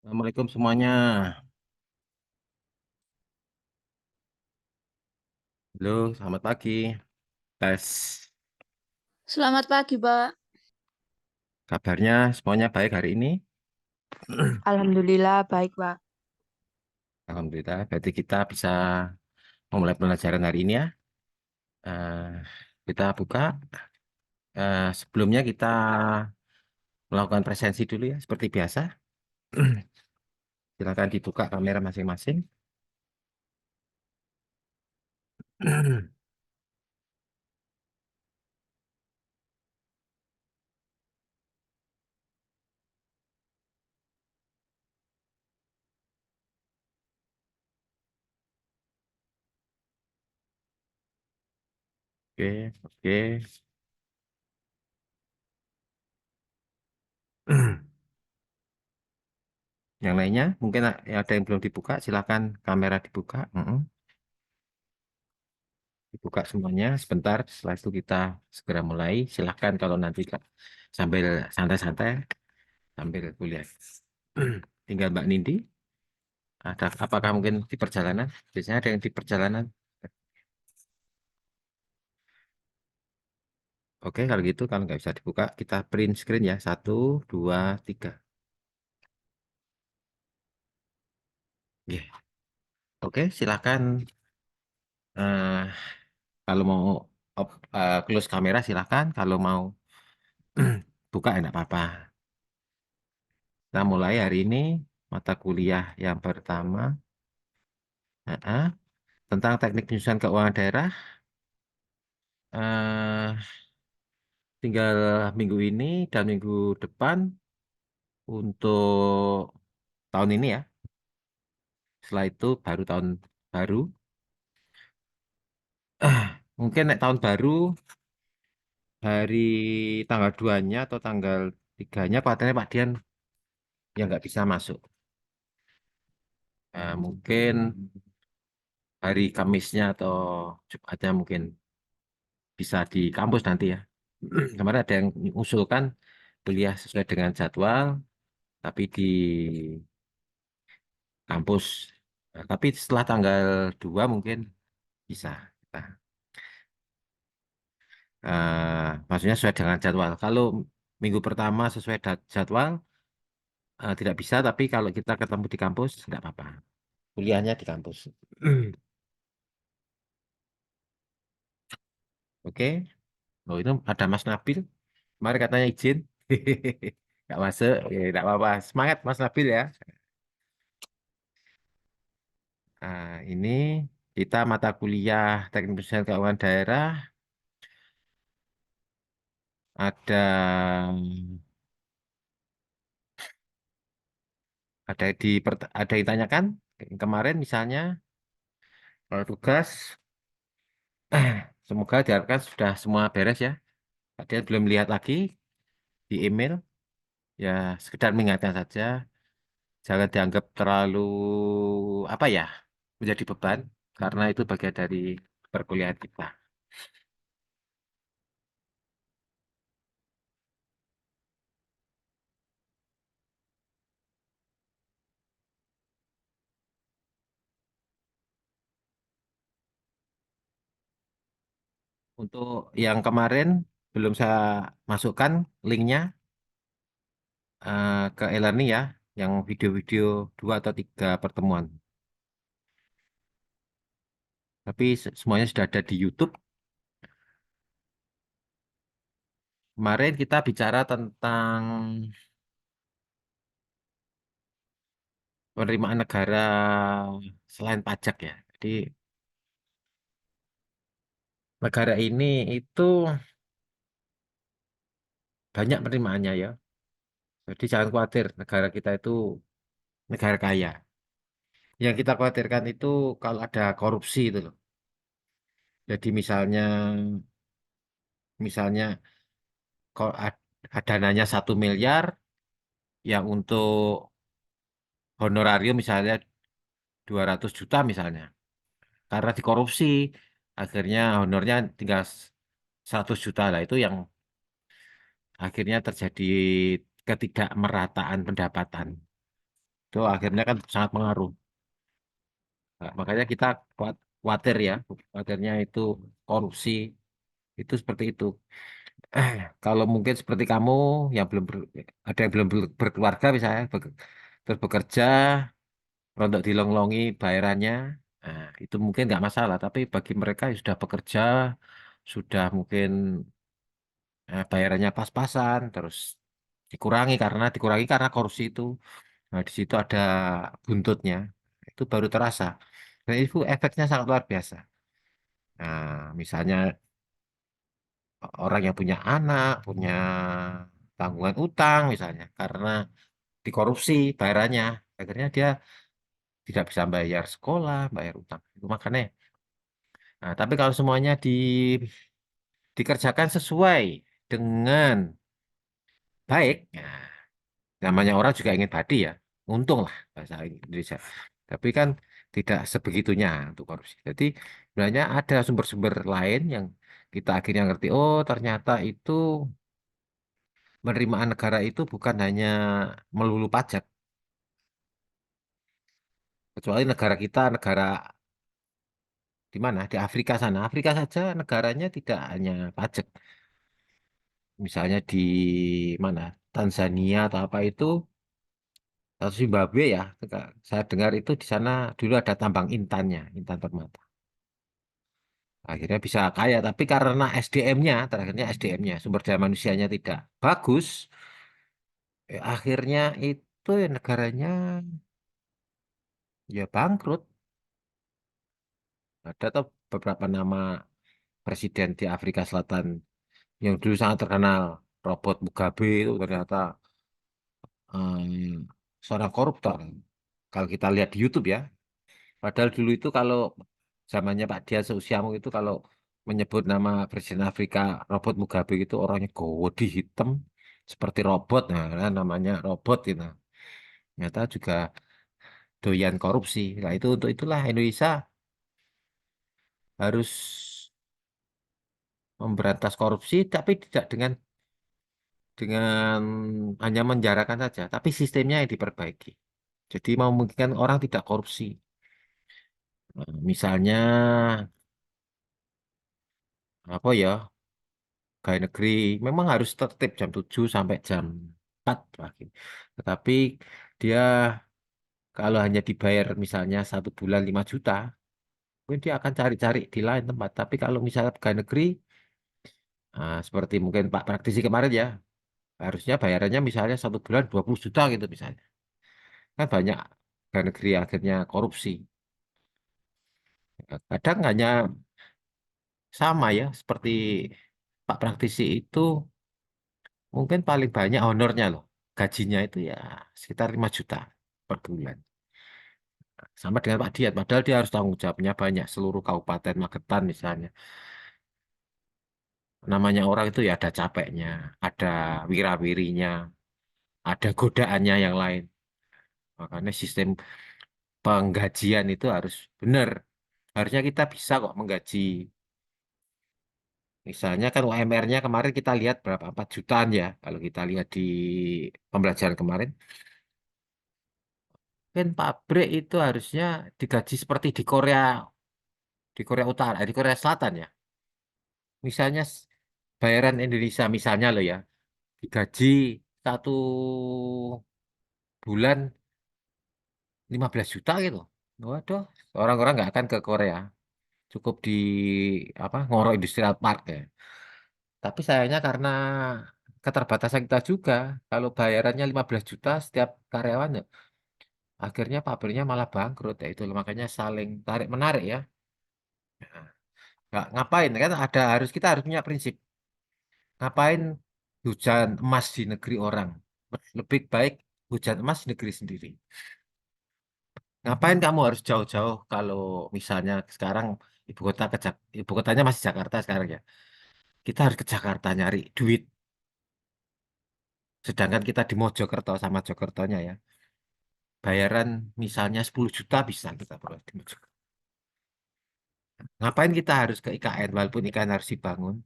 Assalamualaikum semuanya. Halo, selamat pagi. Tes. Selamat pagi, Pak. Kabarnya semuanya baik hari ini? Alhamdulillah baik, Pak. Alhamdulillah. Berarti kita bisa memulai pelajaran hari ini ya. Kita buka. Sebelumnya kita melakukan presensi dulu ya, seperti biasa. Silakan dibuka kamera masing-masing. Oke, oke. Yang lainnya, mungkin ada yang belum dibuka, silakan kamera dibuka. Dibuka semuanya sebentar. Setelah itu kita segera mulai. Silahkan kalau nanti Kak, sambil santai-santai, sambil kuliah. Tinggal Mbak Nindi. Apakah mungkin di perjalanan? Biasanya ada yang di perjalanan. Oke, kalau gitu, kalau nggak bisa dibuka, kita print screen ya. Satu, dua, tiga. Oke, oke, silahkan. eh, Kalau mau close kamera, silahkan. Kalau mau buka, enak apa-apa. Kita mulai hari ini mata kuliah yang pertama. Tentang teknik penyusunan keuangan daerah. eh Tinggal minggu ini dan minggu depan untuk tahun ini ya. Setelah itu baru tahun baru. Mungkin naik tahun baru hari tanggal 2-nya atau tanggal 3-nya kelihatannya Pak Dian yang nggak bisa masuk. Mungkin hari Kamisnya atau Jumatnya mungkin bisa di kampus nanti ya. Kemarin ada yang mengusulkan kuliah sesuai dengan jadwal, tapi di kampus. Tapi setelah tanggal 2 mungkin bisa. Nah, maksudnya sesuai dengan jadwal. Kalau minggu pertama sesuai jadwal, tidak bisa, tapi kalau kita ketemu di kampus, nggak apa-apa. Kuliahnya di kampus. Oke. Oh, itu ada Mas Nabil. Kemarin katanya izin. Nggak masuk. Ya, nggak apa-apa. Semangat Mas Nabil ya. Ini kita mata kuliah Teknik Penyusunan Keuangan Daerah. Ada ada yang ditanyakan kemarin misalnya kalau tugas semoga diharapkan sudah semua beres ya. Kalian belum lihat lagi di email ya, sekedar mengingatkan saja, jangan dianggap terlalu apa ya, menjadi beban karena itu bagian dari perkuliahan kita. Untuk yang kemarin belum saya masukkan linknya ke e-learning ya, yang video-video 2 atau 3 pertemuan. Tapi semuanya sudah ada di YouTube. Kemarin kita bicara tentang penerimaan negara selain pajak ya. Jadi negara ini itu banyak penerimaannya ya. Jadi jangan khawatir negara kita itu negara kaya. Yang kita khawatirkan itu kalau ada korupsi itu loh. Jadi misalnya kalau ada dananya 1 miliar yang untuk honorarium misalnya 200 juta misalnya. Karena dikorupsi akhirnya honornya tinggal 100 juta lah, itu yang akhirnya terjadi ketidakmerataan pendapatan. Itu akhirnya kan sangat pengaruh. Nah, makanya kita khawatir ya, khawatirnya itu korupsi itu seperti itu. Kalau mungkin seperti kamu yang ada yang belum berkeluarga misalnya, terus bekerja, rontok dilonglongi bayarannya, nah, itu mungkin nggak masalah. Tapi bagi mereka yang sudah bekerja, sudah mungkin bayarannya pas-pasan, terus dikurangi karena korupsi itu. Nah, di situ ada buntutnya, itu baru terasa. Dan itu efeknya sangat luar biasa. Nah, misalnya orang yang punya anak, punya tanggungan utang misalnya, karena dikorupsi bayarannya, akhirnya dia tidak bisa bayar sekolah, bayar utang. Itu makanya. Nah, tapi kalau semuanya dikerjakan sesuai dengan baik, nah, namanya orang juga ingin badi ya, untung lah bahasa Indonesia. Tapi kan tidak sebegitunya untuk korupsi. Jadi sebenarnya ada sumber-sumber lain yang kita akhirnya ngerti, oh ternyata itu penerimaan negara itu bukan hanya melulu pajak, kecuali negara kita, negara di mana? Di Afrika sana. Afrika saja negaranya tidak hanya pajak. Misalnya di mana? Tanzania atau apa itu, atau Zimbabwe ya. Saya dengar itu di sana dulu ada tambang intannya, intan permata. Akhirnya bisa kaya, tapi karena SDM-nya, terakhirnya SDM-nya, sumber daya manusianya tidak bagus, akhirnya itu ya negaranya ya bangkrut. Ada tuh beberapa nama presiden di Afrika Selatan yang dulu sangat terkenal, Robert Mugabe itu ternyata seorang koruptor. Kalau kita lihat di YouTube ya, padahal dulu itu kalau zamannya Pak Dia seusiamu itu kalau menyebut nama Presiden Afrika Robert Mugabe itu orangnya gede hitam seperti robot, nah kan namanya robot gitu. Ternyata juga doyan korupsi. Nah itu untuk itulah Indonesia harus memberantas korupsi, tapi tidak dengan hanya menjarakan saja, tapi sistemnya yang diperbaiki. Jadi memungkinkan orang tidak korupsi. Misalnya apa ya? Pegawai negeri memang harus tertib jam 7 sampai jam 4 pagi. Tetapi dia kalau hanya dibayar misalnya 1 bulan 5 juta, mungkin dia akan cari-cari di lain tempat. Tapi kalau misalnya pegawai negeri, seperti mungkin Pak Praktisi kemarin ya, harusnya bayarannya misalnya 1 bulan 20 juta gitu misalnya. Kan banyak pegawai negeri akhirnya korupsi. Kadang hanya sama ya, seperti Pak Praktisi itu mungkin paling banyak honornya loh. Gajinya itu ya sekitar 5 juta per bulan. Sama dengan Pak Diat, padahal dia harus tanggung jawabnya banyak. Seluruh Kabupaten Magetan misalnya. Namanya orang itu ya ada capeknya, ada wira-wirinya, ada godaannya yang lain. Makanya sistem penggajian itu harus benar. Harusnya kita bisa kok menggaji. Misalnya kan UMR-nya kemarin kita lihat berapa, 4 jutaan ya. Kalau kita lihat di pembelajaran kemarin. Kan pabrik itu harusnya digaji seperti di Korea Utara, di Korea Selatan ya. Misalnya bayaran Indonesia misalnya loh ya, digaji 1 bulan 15 juta gitu. Waduh, orang-orang nggak akan ke Korea. Cukup di apa Ngoro Industrial Park ya. Tapi sayangnya karena keterbatasan kita juga, kalau bayarannya 15 juta setiap karyawannya, akhirnya pabriknya malah bangkrut ya itu makanya saling tarik menarik ya. Nggak, ngapain kan kita harus punya prinsip. Ngapain hujan emas di negeri orang? Lebih baik hujan emas di negeri sendiri. Ngapain kamu harus jauh-jauh kalau misalnya sekarang ibu kotanya masih Jakarta sekarang ya. Kita harus ke Jakarta nyari duit. Sedangkan kita di Mojokerto sama Jokertonya ya. Bayaran misalnya 10 juta bisa kita peroleh di Mojokerto. Ngapain kita harus ke IKN walaupun IKN harus dibangun.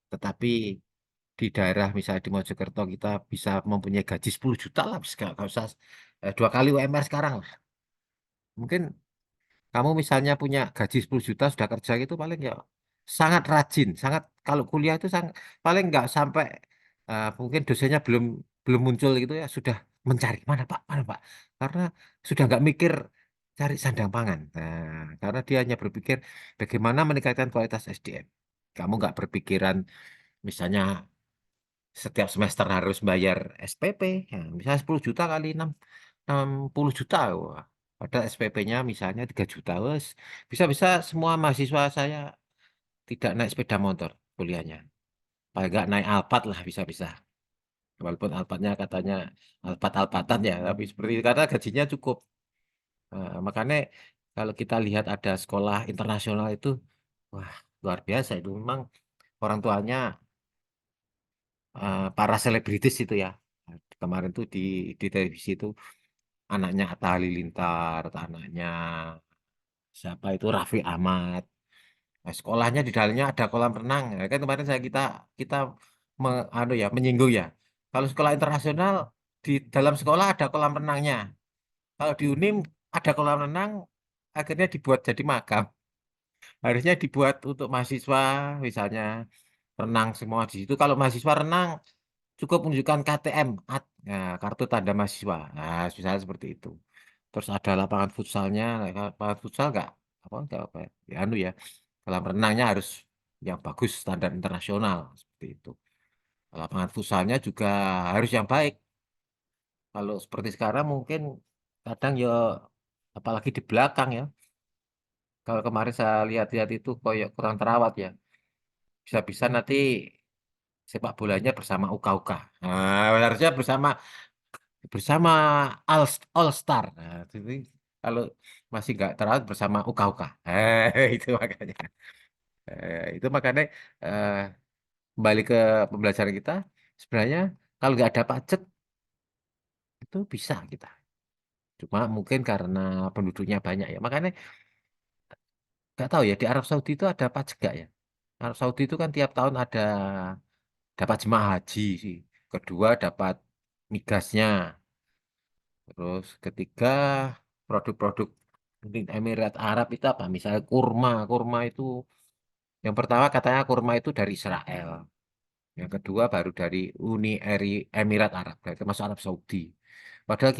Tetapi di daerah misalnya di Mojokerto kita bisa mempunyai gaji 10 juta lah, nggak usah 2 kali UMR sekarang lah. Mungkin kamu misalnya punya gaji 10 juta sudah kerja gitu paling ya sangat rajin, sangat kalau kuliah itu paling nggak sampai mungkin dosennya belum belum muncul gitu ya sudah mencari mana Pak, karena sudah nggak mikir cari sandang pangan. Nah, karena dia hanya berpikir bagaimana meningkatkan kualitas SDM. Kamu nggak berpikiran misalnya setiap semester harus bayar SPP, ya, misalnya 10 juta kali 60 juta. Wah. Ada SPP-nya misalnya 3 juta. Wes. Bisa-bisa semua mahasiswa saya tidak naik sepeda motor kuliahnya. Paling nggak naik Alphard lah bisa-bisa. Walaupun Alphardnya katanya Alphard-Alphatan ya, tapi seperti itu karena gajinya cukup. Makanya kalau kita lihat ada sekolah internasional itu, wah luar biasa itu. Memang orang tuanya para selebritis itu ya. Kemarin tuh di televisi itu anaknya Atta Halilintar, anaknya siapa itu Raffi Ahmad. Nah, sekolahnya di dalamnya ada kolam renang. Ya, kan kemarin kita kita menyinggung ya. Kalau sekolah internasional di dalam sekolah ada kolam renangnya. Kalau di Unim ada kolam renang, akhirnya dibuat jadi makam. Harusnya dibuat untuk mahasiswa, misalnya renang semua di situ. Kalau mahasiswa renang cukup menunjukkan KTM, nah, kartu tanda mahasiswa. Nah, misalnya seperti itu. Terus ada lapangan futsalnya, nah, lapangan futsal nggak apa ya, anu ya, kolam renangnya harus yang bagus standar internasional seperti itu. Lapangan futsalnya juga harus yang baik. Kalau seperti sekarang mungkin kadang ya apalagi di belakang ya. Kalau kemarin saya lihat-lihat itu koyok kurang terawat ya. Bisa-bisa nanti sepak bolanya bersama Uka-Uka. Nah, harusnya bersama bersama All, All Star. Nah, jadi kalau masih nggak terawat bersama Uka-Uka. Itu makanya. Itu makanya eh, kembali ke pembelajaran kita. Sebenarnya kalau nggak ada pajak itu bisa kita. Cuma mungkin karena penduduknya banyak ya. Makanya nggak tahu ya di Arab Saudi itu ada pajak nggak ya? Arab Saudi itu kan tiap tahun ada dapat jemaah haji sih. Kedua dapat migasnya. Terus ketiga produk-produk di Emirat Arab itu apa? Misalnya kurma, kurma itu yang pertama katanya kurma itu dari Israel. Yang kedua baru dari Emirat Arab, termasuk Arab Saudi. Padahal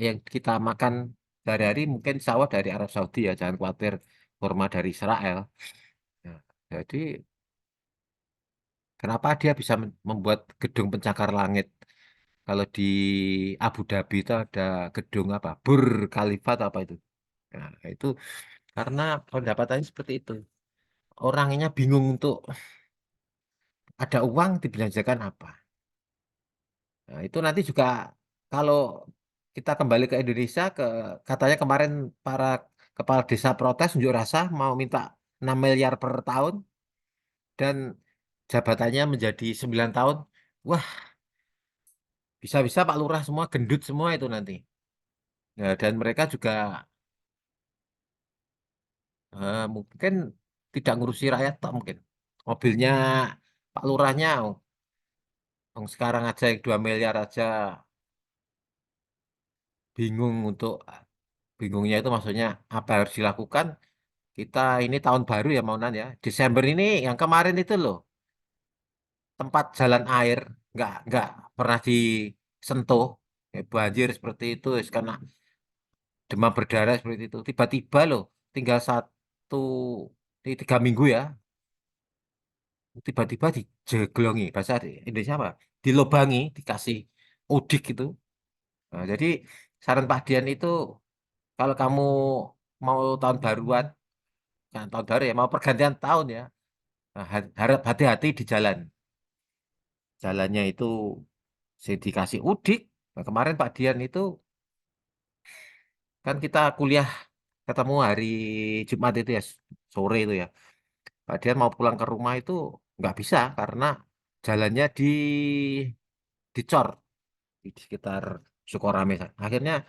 yang kita makan sehari-hari mungkin sawah dari Arab Saudi ya, jangan khawatir kurma dari Israel. Nah, jadi kenapa dia bisa membuat gedung pencakar langit? Kalau di Abu Dhabi itu ada gedung apa? Burj Khalifa atau apa itu? Nah, itu karena pendapatannya seperti itu. Orangnya bingung untuk ada uang dibelanjakan apa. Nah, itu nanti juga kalau kita kembali ke Indonesia, katanya kemarin para kepala desa protes unjuk rasa mau minta 6 miliar per tahun dan jabatannya menjadi 9 tahun. Wah, bisa-bisa Pak Lurah semua gendut semua itu nanti. Ya, dan mereka juga mungkin tidak ngurusi rakyat toh mungkin. Mobilnya Pak Lurahnya, sekarang aja yang 2 miliar aja bingung bingungnya itu maksudnya apa harus dilakukan. Kita ini tahun baru ya mau ya. Desember ini yang kemarin itu loh, tempat jalan air nggak pernah disentuh. Ya, banjir seperti itu, karena demam berdarah seperti itu. Tiba-tiba loh, tinggal 3 minggu ya, tiba-tiba dijeglongi. Bahasa Indonesia apa? Dilobangi, dikasih udik itu. Nah, jadi saran Pak Dian itu kalau kamu mau tahun baruan, kan tahun baru ya, mau pergantian tahun ya, nah, harap hati-hati di jalan. Jalannya itu saya dikasih udik. Nah, kemarin Pak Dian itu kan kita kuliah ketemu hari Jumat itu ya sore itu ya. Pak Dian mau pulang ke rumah itu nggak bisa karena jalannya dicor di sekitar Sukorame. Akhirnya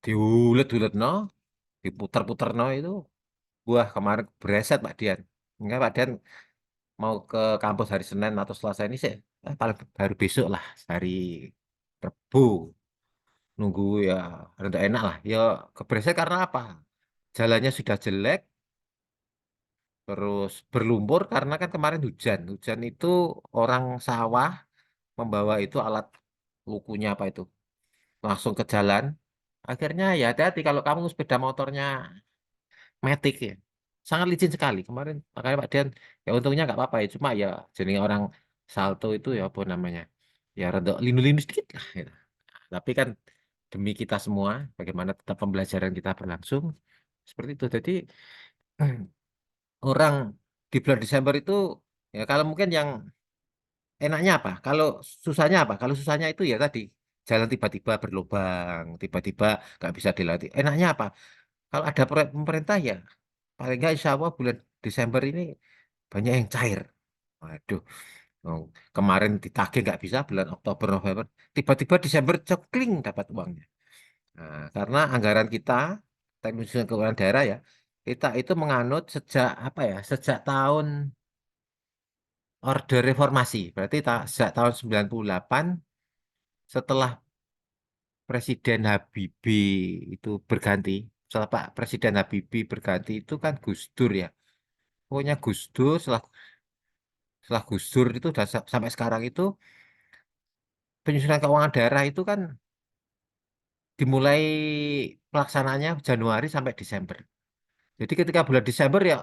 diulet-ulet no, diputer-puter no itu. Wah kemarin bereset Pak Dian. Enggak Pak Dian mau ke kampus hari Senin atau Selasa ini sih, paling baru besok lah, hari Rebu. Nunggu ya rada enak lah. Ya kebereset karena apa? Jalannya sudah jelek, terus berlumpur karena kan kemarin hujan. Hujan itu orang sawah membawa itu alat lukunya apa itu langsung ke jalan. Akhirnya ya hati-hati kalau kamu sepeda motornya Matic ya. Sangat licin sekali kemarin. Makanya Pak Dian ya untungnya nggak apa-apa ya. Cuma ya jadi orang salto itu ya apa namanya? Ya rada lindu-lindu sedikit lah gitu. Tapi kan demi kita semua, bagaimana tetap pembelajaran kita berlangsung seperti itu. Jadi orang di bulan Desember itu ya kalau mungkin yang enaknya apa? Kalau susahnya apa? Kalau susahnya itu ya tadi jalan tiba-tiba berlubang, tiba-tiba nggak bisa dilatih. Enaknya apa? Kalau ada proyek pemerintah ya paling nggak insya Allah bulan Desember ini banyak yang cair. Waduh, oh, kemarin ditagih nggak bisa bulan Oktober November, tiba-tiba Desember cekling dapat uangnya. Nah, karena anggaran kita, teknis keuangan daerah ya, kita itu menganut sejak apa ya? Sejak tahun Orde Reformasi. Berarti sejak tahun 98 setelah Presiden Habibie itu berganti, setelah Pak Presiden Habibie berganti itu kan Gus Dur ya. Pokoknya Gus Dur setelah Gus Dur itu sampai sekarang itu penyusunan keuangan daerah itu kan dimulai pelaksanaannya Januari sampai Desember. Jadi ketika bulan Desember ya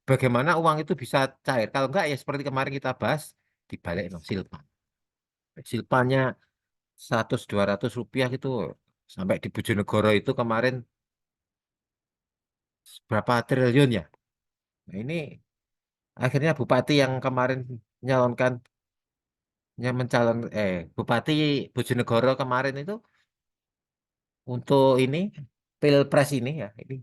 bagaimana uang itu bisa cair. Kalau enggak ya seperti kemarin kita bahas dibalik no, silpa. Silpanya 100-200 rupiah itu sampai di Bojonegoro itu kemarin berapa triliun ya. Nah ini akhirnya bupati yang kemarin nyalonkan mencalon bupati Bojonegoro kemarin itu untuk ini pilpres ini ya ini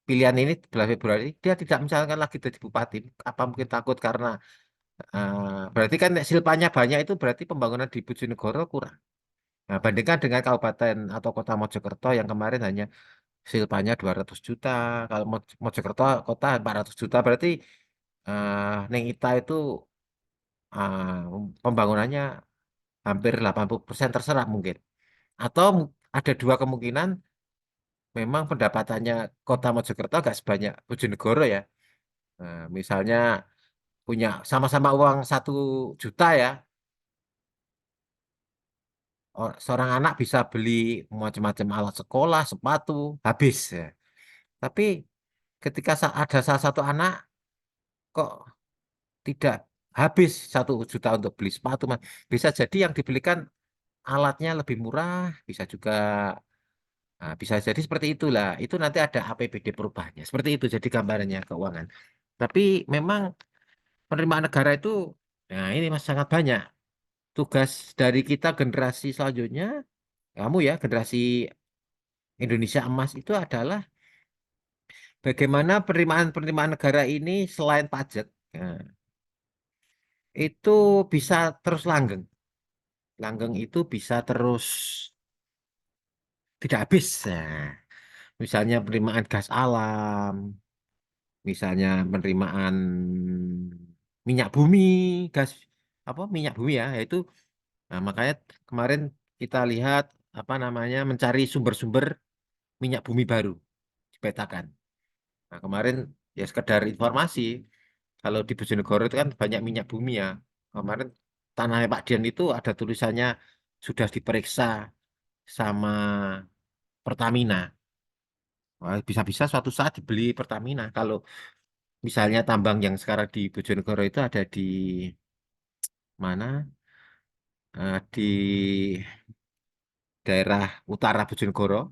pilihan ini 11 Februari dia tidak mencalonkan lagi jadi bupati. Apa mungkin takut karena berarti kan nek silpanya banyak itu berarti pembangunan di Bojonegoro kurang. Nah, bandingkan dengan kabupaten atau kota Mojokerto yang kemarin hanya silpanya 200 juta. Kalau Mojokerto kota 400 juta berarti Neng Ita itu pembangunannya hampir 80% terserah mungkin. Atau ada dua kemungkinan memang pendapatannya kota Mojokerto agak sebanyak Bojonegoro ya. Misalnya punya sama-sama uang 1 juta ya. Seorang anak bisa beli macam-macam alat sekolah, sepatu, habis ya. Tapi ketika ada salah satu anak kok tidak habis 1 juta untuk beli sepatu, Mas. Bisa jadi yang dibelikan alatnya lebih murah, bisa juga bisa jadi seperti itulah. Itu nanti ada APBD perubahannya. Seperti itu jadi gambarannya keuangan. Tapi memang penerimaan negara itu, nah ini mas sangat banyak. Tugas dari kita generasi selanjutnya, kamu ya generasi Indonesia Emas itu adalah bagaimana penerimaan-penerimaan negara ini selain pajak, nah, itu bisa terus langgeng. Langgeng itu bisa terus tidak habis. Nah, misalnya penerimaan gas alam, misalnya penerimaan minyak bumi, gas apa minyak bumi ya, yaitu nah, makanya kemarin kita lihat apa namanya mencari sumber-sumber minyak bumi baru dipetakan. Nah, kemarin ya sekedar informasi, kalau di Bojonegoro itu kan banyak minyak bumi ya. Kemarin tanahnya Pak Dian itu ada tulisannya sudah diperiksa sama Pertamina. Wah, bisa-bisa suatu saat dibeli Pertamina. Kalau misalnya tambang yang sekarang di Bojonegoro itu ada di mana? Di daerah utara Bojonegoro.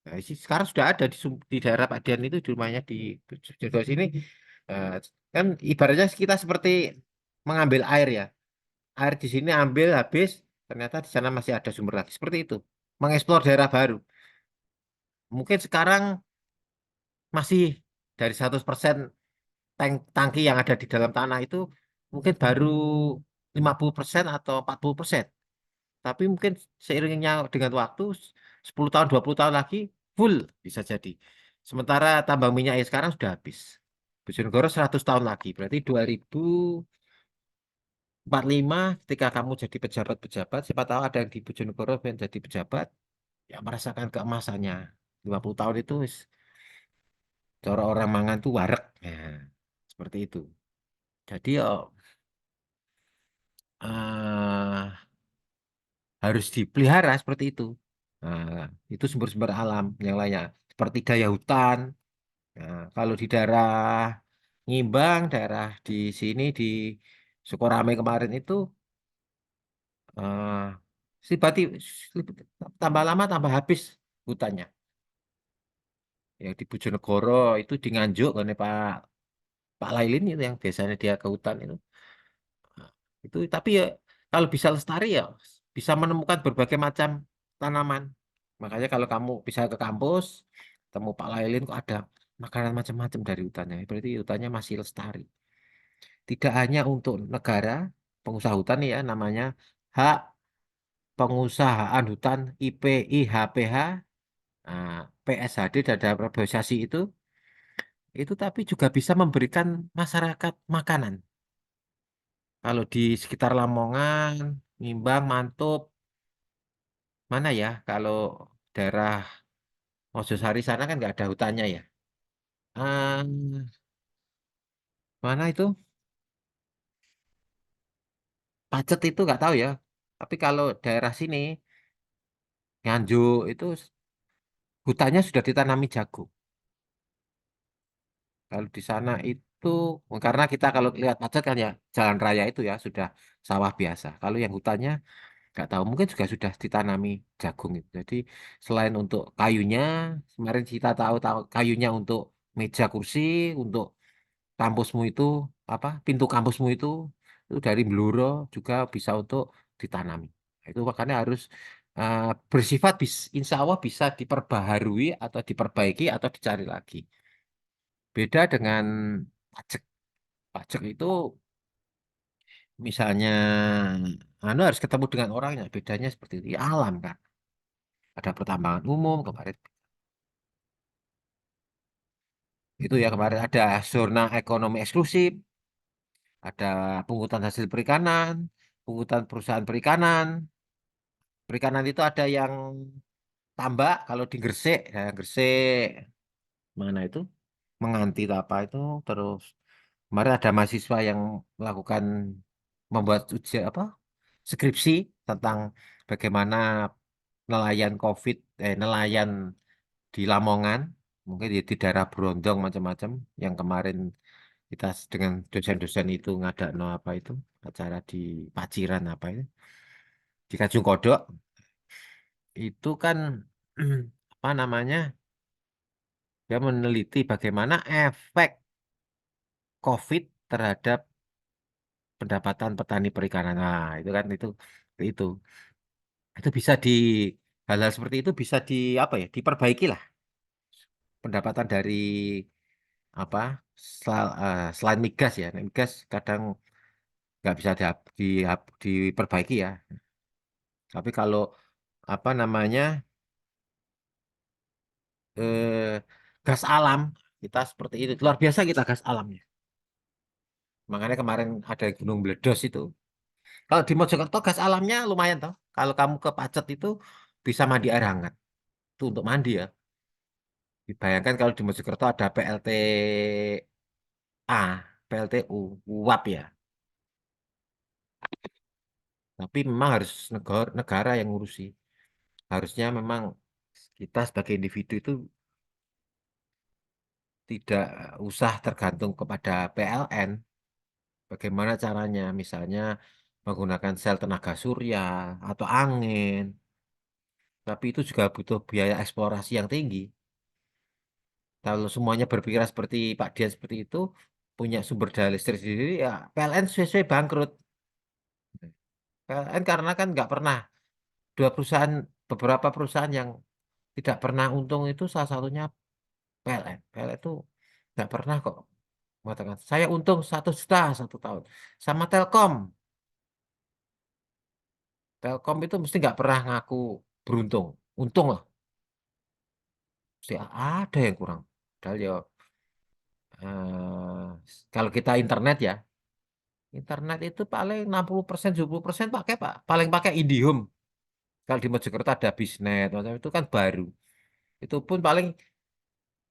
Nah, sekarang sudah ada di daerah Pak Dian itu di rumahnya di Bojonegoro sini. Eh, kan ibaratnya kita seperti mengambil air ya. Air di sini ambil habis, ternyata di sana masih ada sumber lagi. Seperti itu. Mengeksplor daerah baru. Mungkin sekarang masih dari 100% tangki yang ada di dalam tanah itu mungkin baru 50% atau 40%. Tapi mungkin seiringnya dengan waktu 10 tahun, 20 tahun lagi full bisa jadi. Sementara tambang minyak sekarang sudah habis. Bojonegoro 100 tahun lagi, berarti 2000. 45 ketika kamu jadi pejabat-pejabat, siapa tahu ada yang di Bojonegoro yang jadi pejabat, ya merasakan keemasannya. 50 tahun itu cara orang mangan tuh wareg. Nah, seperti itu. Jadi ya harus dipelihara seperti itu. Nah, itu sumber-sumber alam yang lainnya seperti daya hutan. Nah, kalau di daerah Ngimbang, daerah di sini di Sukorame kemarin itu eh si Bati tambah lama tambah habis hutannya. Ya di Bojonegoro itu di Nganjuk kan Pak Pak Lailin itu yang biasanya dia ke hutan itu. Nah, itu tapi ya kalau bisa lestari ya bisa menemukan berbagai macam tanaman. Makanya kalau kamu bisa ke kampus, temu Pak Lailin kok ada makanan macam-macam dari hutannya. Berarti hutannya masih lestari. Tidak hanya untuk negara, pengusaha hutan ya namanya hak pengusahaan hutan IPIHPH, nah, PSHD dan dalam organisasi itu tapi juga bisa memberikan masyarakat makanan. Kalau di sekitar Lamongan, Nimbang, Mantub, mana ya? Kalau daerah Mojosari sana kan nggak ada hutannya ya. Ah, mana itu? Pacet itu nggak tahu ya. Tapi kalau daerah sini, Nganjuk itu hutannya sudah ditanami jagung. Kalau di sana itu, karena kita kalau lihat Pacet kan ya jalan raya itu ya sudah sawah biasa. Kalau yang hutannya nggak tahu, mungkin juga sudah ditanami jagung itu. Jadi selain untuk kayunya, kemarin kita tahu kayunya untuk meja kursi, untuk kampusmu itu apa pintu kampusmu itu dari Bluro juga bisa untuk ditanami. Itu makanya harus eh, bersifat insya Allah bisa diperbaharui atau diperbaiki atau dicari lagi. Beda dengan pajak. Pajak itu misalnya anu harus ketemu dengan orangnya. Bedanya seperti itu. Ya, alam kan. Ada pertambangan umum kemarin. Itu ya kemarin ada zona ekonomi eksklusif, ada pungutan hasil perikanan, pungutan perusahaan perikanan. Perikanan itu ada yang tambak kalau di Gresik, ya, Gresik mana itu menganti apa itu terus kemarin ada mahasiswa yang melakukan membuat ujian apa skripsi tentang bagaimana nelayan nelayan di Lamongan mungkin di daerah Brondong macam-macam yang kemarin kita dengan dosen-dosen itu no apa itu acara di Paciran apa itu di Kajung Kodok itu kan apa namanya dia meneliti bagaimana efek COVID terhadap pendapatan petani perikanan. Nah, itu kan itu itu bisa hal-hal seperti itu bisa apa ya diperbaiki lah pendapatan dari apa selain migas ya. Nah, migas kadang nggak bisa diperbaiki ya. Tapi kalau apa namanya eh, gas alam kita seperti itu luar biasa kita gas alamnya. Makanya kemarin ada gunung meledos itu. Kalau di Mojokerto gas alamnya lumayan toh. Kalau kamu ke Pacet itu bisa mandi air hangat. Itu untuk mandi ya. Dibayangkan kalau di Mojokerto ada PLTA, PLTU, uap ya. Tapi memang harus negara yang ngurusi. Harusnya memang kita sebagai individu itu tidak usah tergantung kepada PLN. Bagaimana caranya? Misalnya menggunakan sel tenaga surya atau angin. Tapi itu juga butuh biaya eksplorasi yang tinggi. Kalau semuanya berpikir seperti Pak Dian seperti itu, punya sumber daya listrik sendiri, ya PLN sesuai bangkrut. PLN karena kan nggak pernah dua perusahaan, beberapa perusahaan yang tidak pernah untung itu salah satunya PLN. PLN itu nggak pernah kok mengatakan saya untung 1 juta 1 tahun. Sama Telkom, Telkom itu mesti nggak pernah ngaku beruntung, untung lah. Mesti ada yang kurang. Padahal ya kalau kita internet ya. Internet itu paling 60%, 70% pakai Pak. Paling pakai IndiHome. Kalau di Mojokerto ada Bisnet, macam itu kan baru. Itu pun paling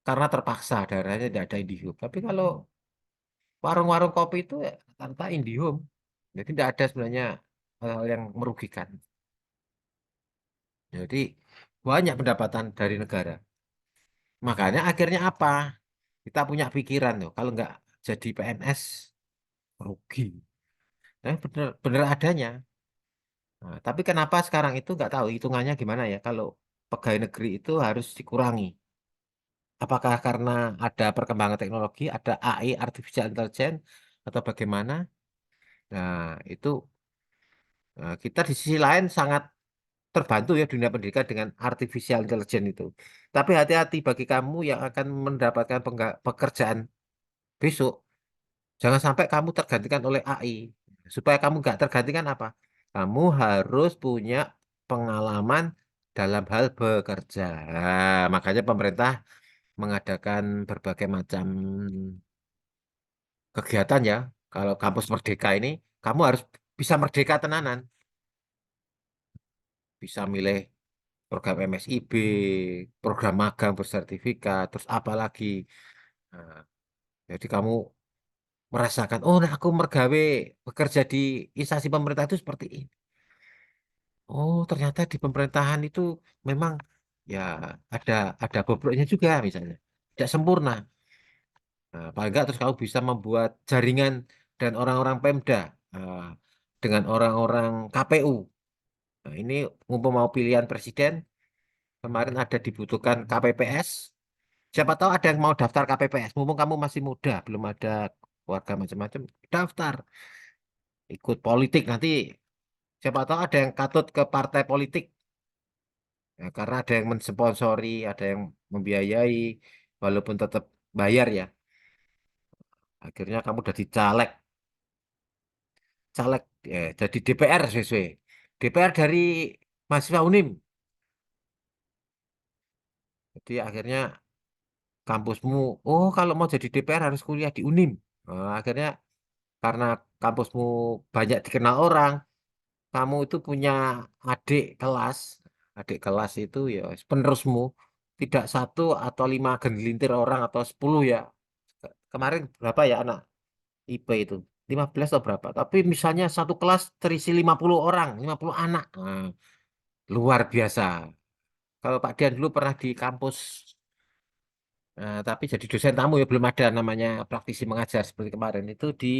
karena terpaksa daerahnya tidak ada IndiHome. Tapi kalau warung-warung kopi itu ya tanpa IndiHome. Jadi tidak ada sebenarnya hal yang merugikan. Jadi banyak pendapatan dari negara. Makanya akhirnya apa? Kita punya pikiran loh. Kalau nggak jadi PNS rugi. Nah, bener, bener adanya. Nah, tapi kenapa sekarang itu nggak tahu hitungannya gimana ya? Kalau pegawai negeri itu harus dikurangi. Apakah karena ada perkembangan teknologi, ada AI, artificial intelligence, atau bagaimana? Nah, itu kita di sisi lain sangat terbantu ya dunia pendidikan dengan artificial intelligence itu. Tapi hati-hati bagi kamu yang akan mendapatkan pekerjaan besok, jangan sampai kamu tergantikan oleh AI. Supaya kamu nggak tergantikan apa? Kamu harus punya pengalaman dalam hal bekerja. Nah, makanya pemerintah mengadakan berbagai macam kegiatan ya. Kalau kampus Merdeka ini, kamu harus bisa merdeka tenanan. Bisa milih program MSIB, program magang bersertifikat, terus apa lagi. Nah, jadi kamu merasakan, oh nah aku mergawe bekerja di instansi pemerintah itu seperti ini. Oh ternyata di pemerintahan itu memang ya ada ada bobroknya juga misalnya. Tidak sempurna. Nah, paling enggak terus kamu bisa membuat jaringan dan orang-orang Pemda nah, dengan orang-orang KPU. Nah, ini mumpung mau pilihan presiden, kemarin ada dibutuhkan KPPS. Siapa tahu ada yang mau daftar KPPS. Mumpung kamu masih muda, belum ada keluarga macam-macam, daftar. Ikut politik nanti. Siapa tahu ada yang katut ke partai politik. Ya, karena ada yang mensponsori, ada yang membiayai, walaupun tetap bayar ya. Akhirnya kamu jadi caleg, caleg, jadi DPR sesuai. DPR dari mahasiswa Unim. Jadi akhirnya kampusmu, oh kalau mau jadi DPR harus kuliah di Unim. Nah, akhirnya karena kampusmu banyak dikenal orang, kamu itu punya adik kelas, adik kelas itu ya penerusmu, tidak satu atau lima gelintir orang atau 10 ya. Kemarin berapa ya anak IP itu? 15 atau berapa? Tapi misalnya satu kelas terisi 50 orang, 50 anak. Nah, luar biasa. Kalau Pak Dian dulu pernah di kampus, tapi jadi dosen tamu ya belum ada namanya praktisi mengajar seperti kemarin itu di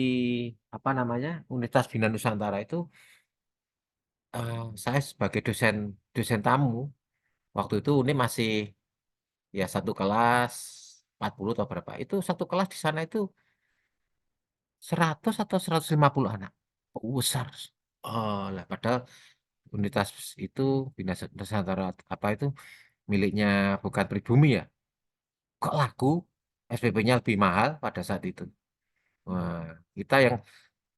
apa namanya Universitas Bina Nusantara itu saya sebagai dosen dosen tamu waktu itu ini masih ya satu kelas 40 atau berapa itu satu kelas di sana itu 100 atau 150 anak. Oh, besar. Oh lah padahal Universitas itu Bina Nusantara apa itu miliknya bukan pribumi ya. Kok laku SPP-nya lebih mahal pada saat itu. Wah, kita yang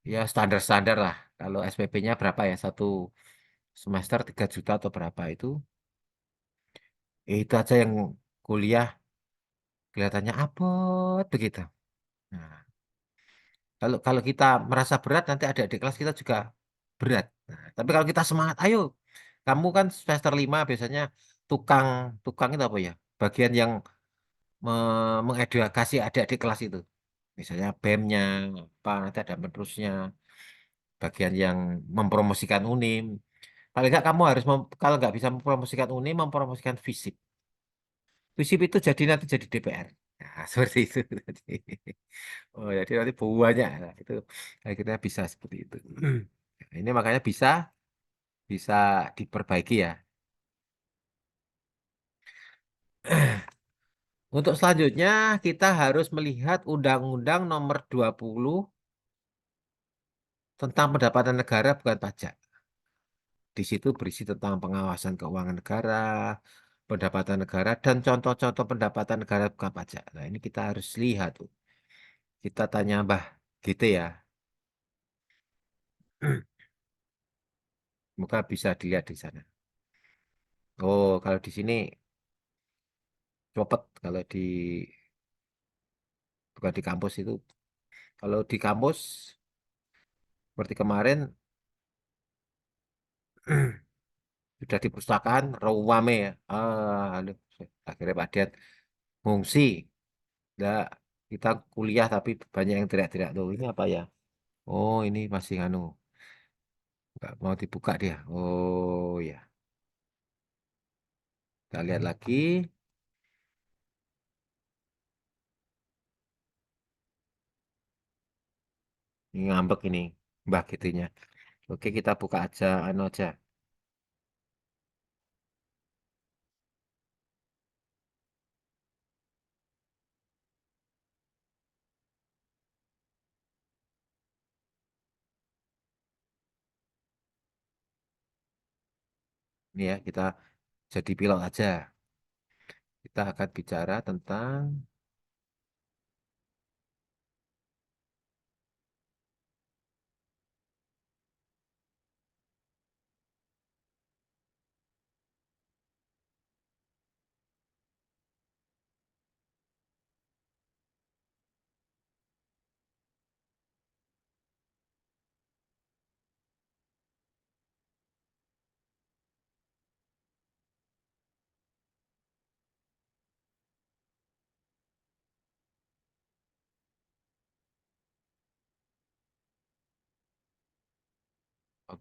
ya standar-standar lah. Kalau SPP-nya berapa ya? Satu semester 3 juta atau berapa itu. Itu aja yang kuliah kelihatannya abot begitu. Nah, kalau kalau kita merasa berat nanti ada di kelas kita juga berat. Nah, tapi kalau kita semangat, ayo. Kamu kan semester 5 biasanya tukang tukang itu apa ya? Bagian yang mengedukasi adik-adik kelas itu. Misalnya BEM-nya, apa nanti ada penerusnya, bagian yang mempromosikan UNIM. Paling nggak kamu harus kalau nggak bisa mempromosikan UNIM, mempromosikan FISIP. FISIP itu jadi nanti jadi DPR. Nah, seperti itu. Oh, jadi nanti banyak. Nah, itu akhirnya bisa seperti itu. Nah, ini makanya bisa bisa diperbaiki ya. Untuk selanjutnya kita harus melihat Undang-Undang Nomor 20 tentang pendapatan negara bukan pajak. Di situ berisi tentang pengawasan keuangan negara, pendapatan negara, dan contoh-contoh pendapatan negara bukan pajak. Nah, ini kita harus lihat tuh. Kita tanya Mbah gitu ya. Semoga bisa dilihat di sana. Oh, kalau di sini cepet. Kalau di bukan di kampus itu. Kalau di kampus Seperti kemarin sudah di perpustakaan rame ya. Aduh, akhirnya Pak Dian ngungsi. Nggak, kita kuliah tapi banyak yang teriak-teriak tuh. Ini apa ya? Oh, ini masih anu, nggak mau dibuka dia. Oh ya, kita lihat lagi. Ini ngambek ini, Mbah gitunya. Oke, kita buka aja, anu aja. Ini ya, kita jadi pilot aja. Kita akan bicara tentang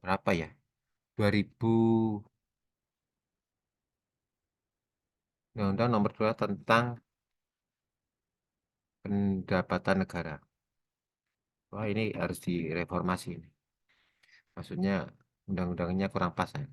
berapa ya? 2000 Undang-Undang nomor 2 tentang pendapatan negara. Wah, ini harus direformasi ini. Maksudnya undang-undangnya kurang pas ya.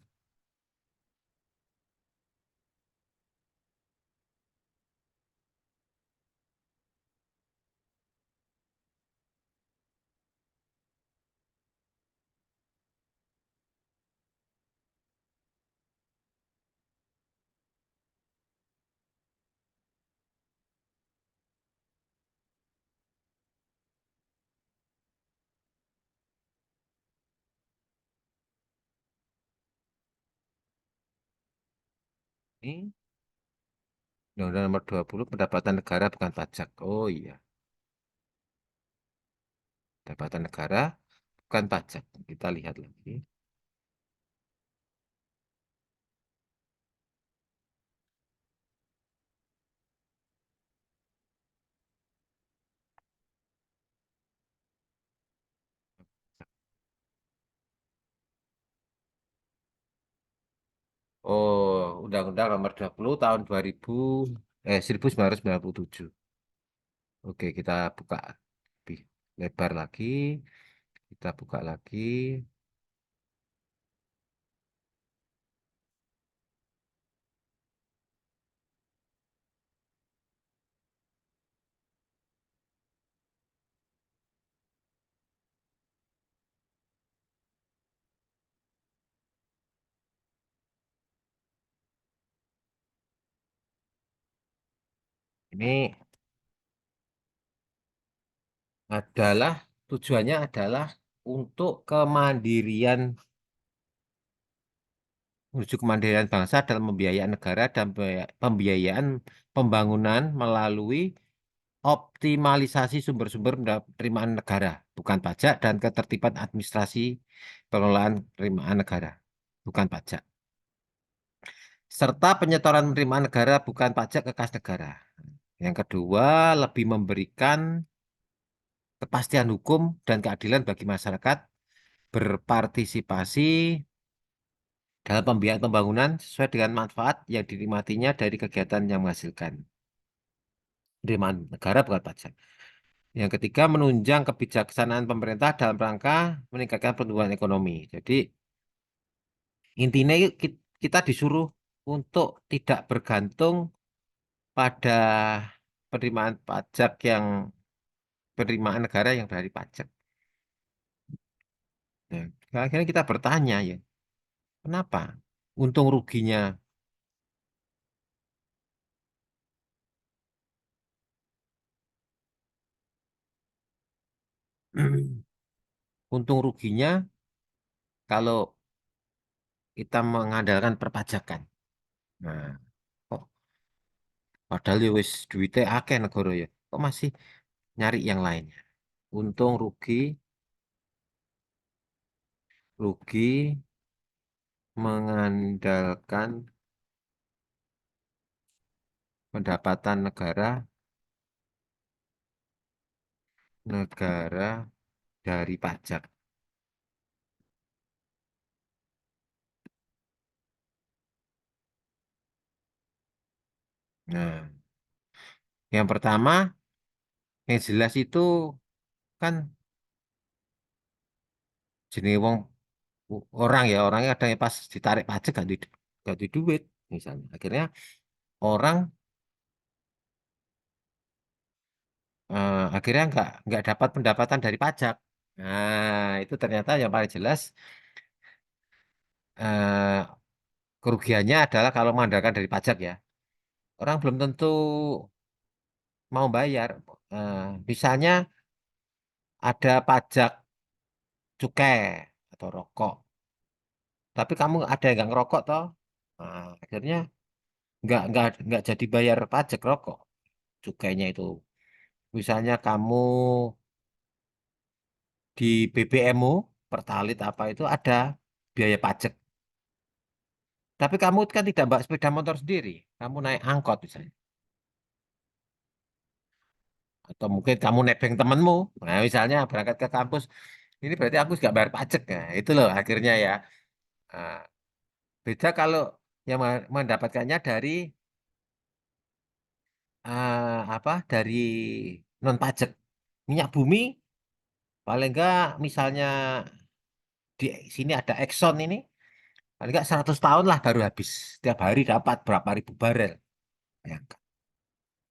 Ini Undang-Undang nomor 20 pendapatan negara bukan pajak. Oh iya, pendapatan negara bukan pajak. Kita lihat lagi. Oh, Undang-Undang nomor 20 tahun 1997. Oke, kita buka lebih lebar lagi. Kita buka lagi. Ini adalah tujuannya adalah untuk kemandirian menuju kemandirian bangsa dalam pembiayaan negara dan pembiayaan pembangunan melalui optimalisasi sumber-sumber penerimaan negara, bukan pajak, dan ketertiban administrasi pengelolaan penerimaan negara, bukan pajak, serta penyetoran penerimaan negara bukan pajak ke kas negara. Yang kedua, lebih memberikan kepastian hukum dan keadilan bagi masyarakat berpartisipasi dalam pembiayaan pembangunan sesuai dengan manfaat yang dinikmatinya dari kegiatan yang menghasilkan penerimaan negara bukan pajak. Yang ketiga, menunjang kebijaksanaan pemerintah dalam rangka meningkatkan pertumbuhan ekonomi. Jadi, intinya kita disuruh untuk tidak bergantung pada penerimaan pajak yang penerimaan negara yang dari pajak. Nah, akhirnya kita bertanya ya, kenapa? Untung ruginya, untung ruginya kalau kita mengandalkan perpajakan. Nah, kok padahal ya wis duitnya akeh negara ya, kok masih nyari yang lainnya? Untung rugi rugi mengandalkan pendapatan negara dari pajak. Nah, yang pertama yang jelas itu kan jenis wong orang ya orangnya ada yang pas ditarik pajak ganti duit misalnya. Akhirnya orang akhirnya nggak dapat pendapatan dari pajak. Nah, itu ternyata yang paling jelas eh, kerugiannya adalah kalau mengandalkan dari pajak ya. Orang belum tentu mau bayar. Misalnya ada pajak cukai atau rokok, tapi kamu ada yang nggak ngerokok toh, akhirnya nggak jadi bayar pajak rokok cukainya itu. Misalnya kamu di BBM-mu, Pertalite apa itu ada biaya pajak. Tapi kamu kan tidak bawa sepeda motor sendiri, kamu naik angkot misalnya. Atau mungkin kamu nebeng temenmu, nah misalnya berangkat ke kampus, ini berarti aku nggak bayar pajak. Nah, itu loh akhirnya ya. Nah, beda kalau yang mendapatkannya dari apa? Dari non pajak. Minyak bumi paling enggak misalnya di sini ada Exxon ini paling enggak 100 tahun lah baru habis. Setiap hari dapat berapa ribu barel. Bayangkan.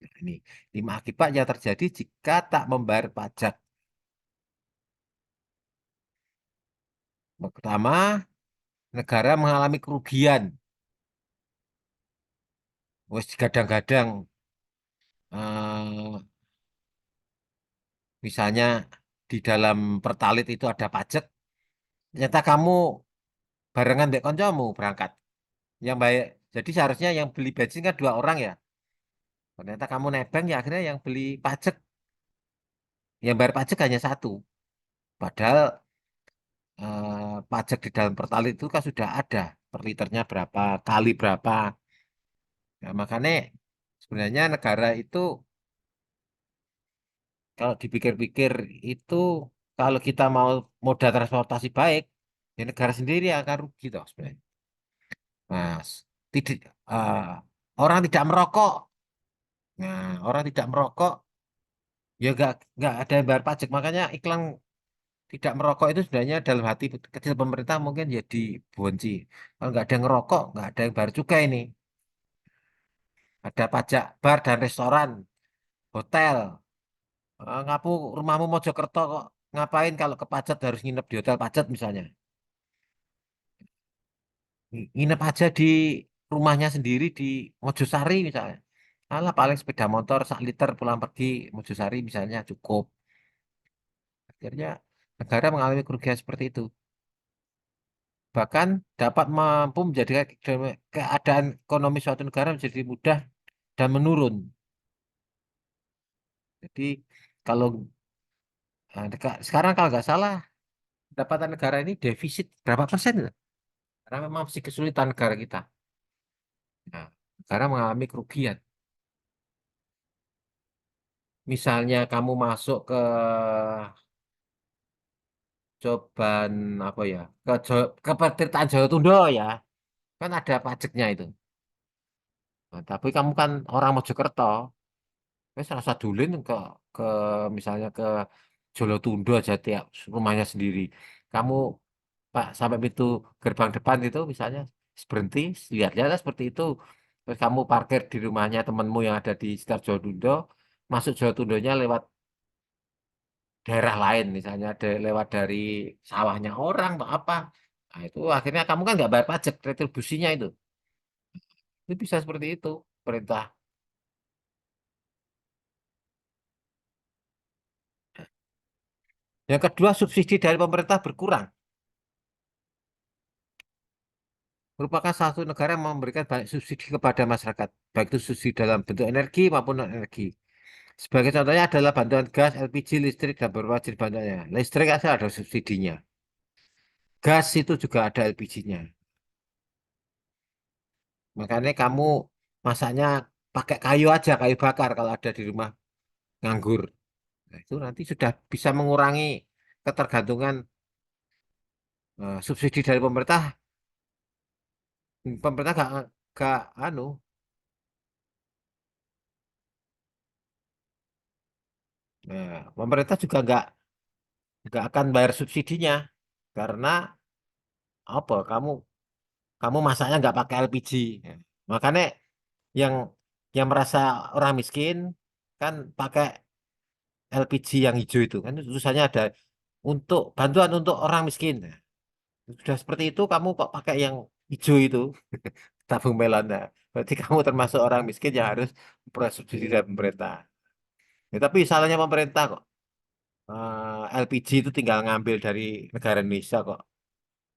Nah, ini lima akibat yang terjadi jika tak membayar pajak. Pertama, negara mengalami kerugian. Wes gadang-gadang eh, misalnya di dalam Pertalite itu ada pajak, ternyata kamu barengan dek koncomu berangkat. Yang baik, jadi seharusnya yang beli bensin kan dua orang ya. Ternyata kamu nebeng ya akhirnya yang beli pajak, yang bayar pajak hanya satu. Padahal pajak di dalam Pertalite itu kan sudah ada per liternya berapa, kali berapa. Nah, makanya sebenarnya negara itu kalau dipikir-pikir itu kalau kita mau moda transportasi baik, ya negara sendiri yang akan rugi toh sebenarnya. Mas, tidak orang tidak merokok. Nah, orang tidak merokok ya nggak ada yang bayar pajak. Makanya iklan tidak merokok itu sebenarnya dalam hati kecil pemerintah mungkin ya dibonci. Kalau nggak ada yang ngerokok, nggak ada yang bayar cukai ini. Ada pajak bar dan restoran, hotel. Ngapu rumahmu Mojokerto kok ngapain kalau ke Pacet harus nginep di hotel Pacet misalnya. Nginep aja di rumahnya sendiri di Mojosari misalnya. Alah paling sepeda motor sak liter pulang pergi Mojosari misalnya cukup. Akhirnya negara mengalami kerugian seperti itu. Bahkan dapat mampu menjadikan keadaan ekonomi suatu negara menjadi mudah dan menurun. Jadi kalau sekarang kalau nggak salah pendapatan negara ini defisit berapa persen? Ya? Karena memang masih kesulitan negara kita. Nah, negara mengalami kerugian. Misalnya kamu masuk ke cobaan apa ya ke Petirtaan Jawa Tundra ya kan ada pajaknya itu. Nah, tapi kamu kan orang Mojokerto, wes rasa dulin ke misalnya ke Jolotundo aja tiap rumahnya sendiri. Kamu Pak sampai pintu gerbang depan itu misalnya berhenti, lihat-lihat seperti itu. Terus kamu parkir di rumahnya temanmu yang ada di sekitar Jolotundo, masuk Jolotundonya lewat daerah lain, misalnya lewat dari sawahnya orang atau apa. Nah, itu akhirnya kamu kan nggak bayar pajak retribusinya itu. Itu bisa seperti itu perintah. Yang kedua, subsidi dari pemerintah berkurang. Merupakan satu negara yang memberikan banyak subsidi kepada masyarakat, baik itu subsidi dalam bentuk energi maupun non energi. Sebagai contohnya adalah bantuan gas, LPG, listrik, dan beberapa jenis bantuannya. Listrik asal ada subsidinya. gas itu juga ada LPG-nya. Makanya kamu masaknya pakai kayu aja, kayu bakar kalau ada di rumah nganggur. Nah, itu nanti sudah bisa mengurangi ketergantungan subsidi dari pemerintah. Pemerintah gak anu, pemerintah juga nggak akan bayar subsidinya karena apa? Kamu masaknya nggak pakai LPG. Ya. Makanya yang yang merasa orang miskin kan pakai LPG yang hijau itu kan tulisannya ada untuk bantuan untuk orang miskin. Nah, sudah seperti itu kamu kok pakai yang hijau itu tabung melon. Nah, berarti kamu termasuk orang miskin yang harus memperoleh subsidi dari pemerintah. Ya, tapi salahnya pemerintah kok. LPG itu tinggal ngambil dari negara Indonesia kok.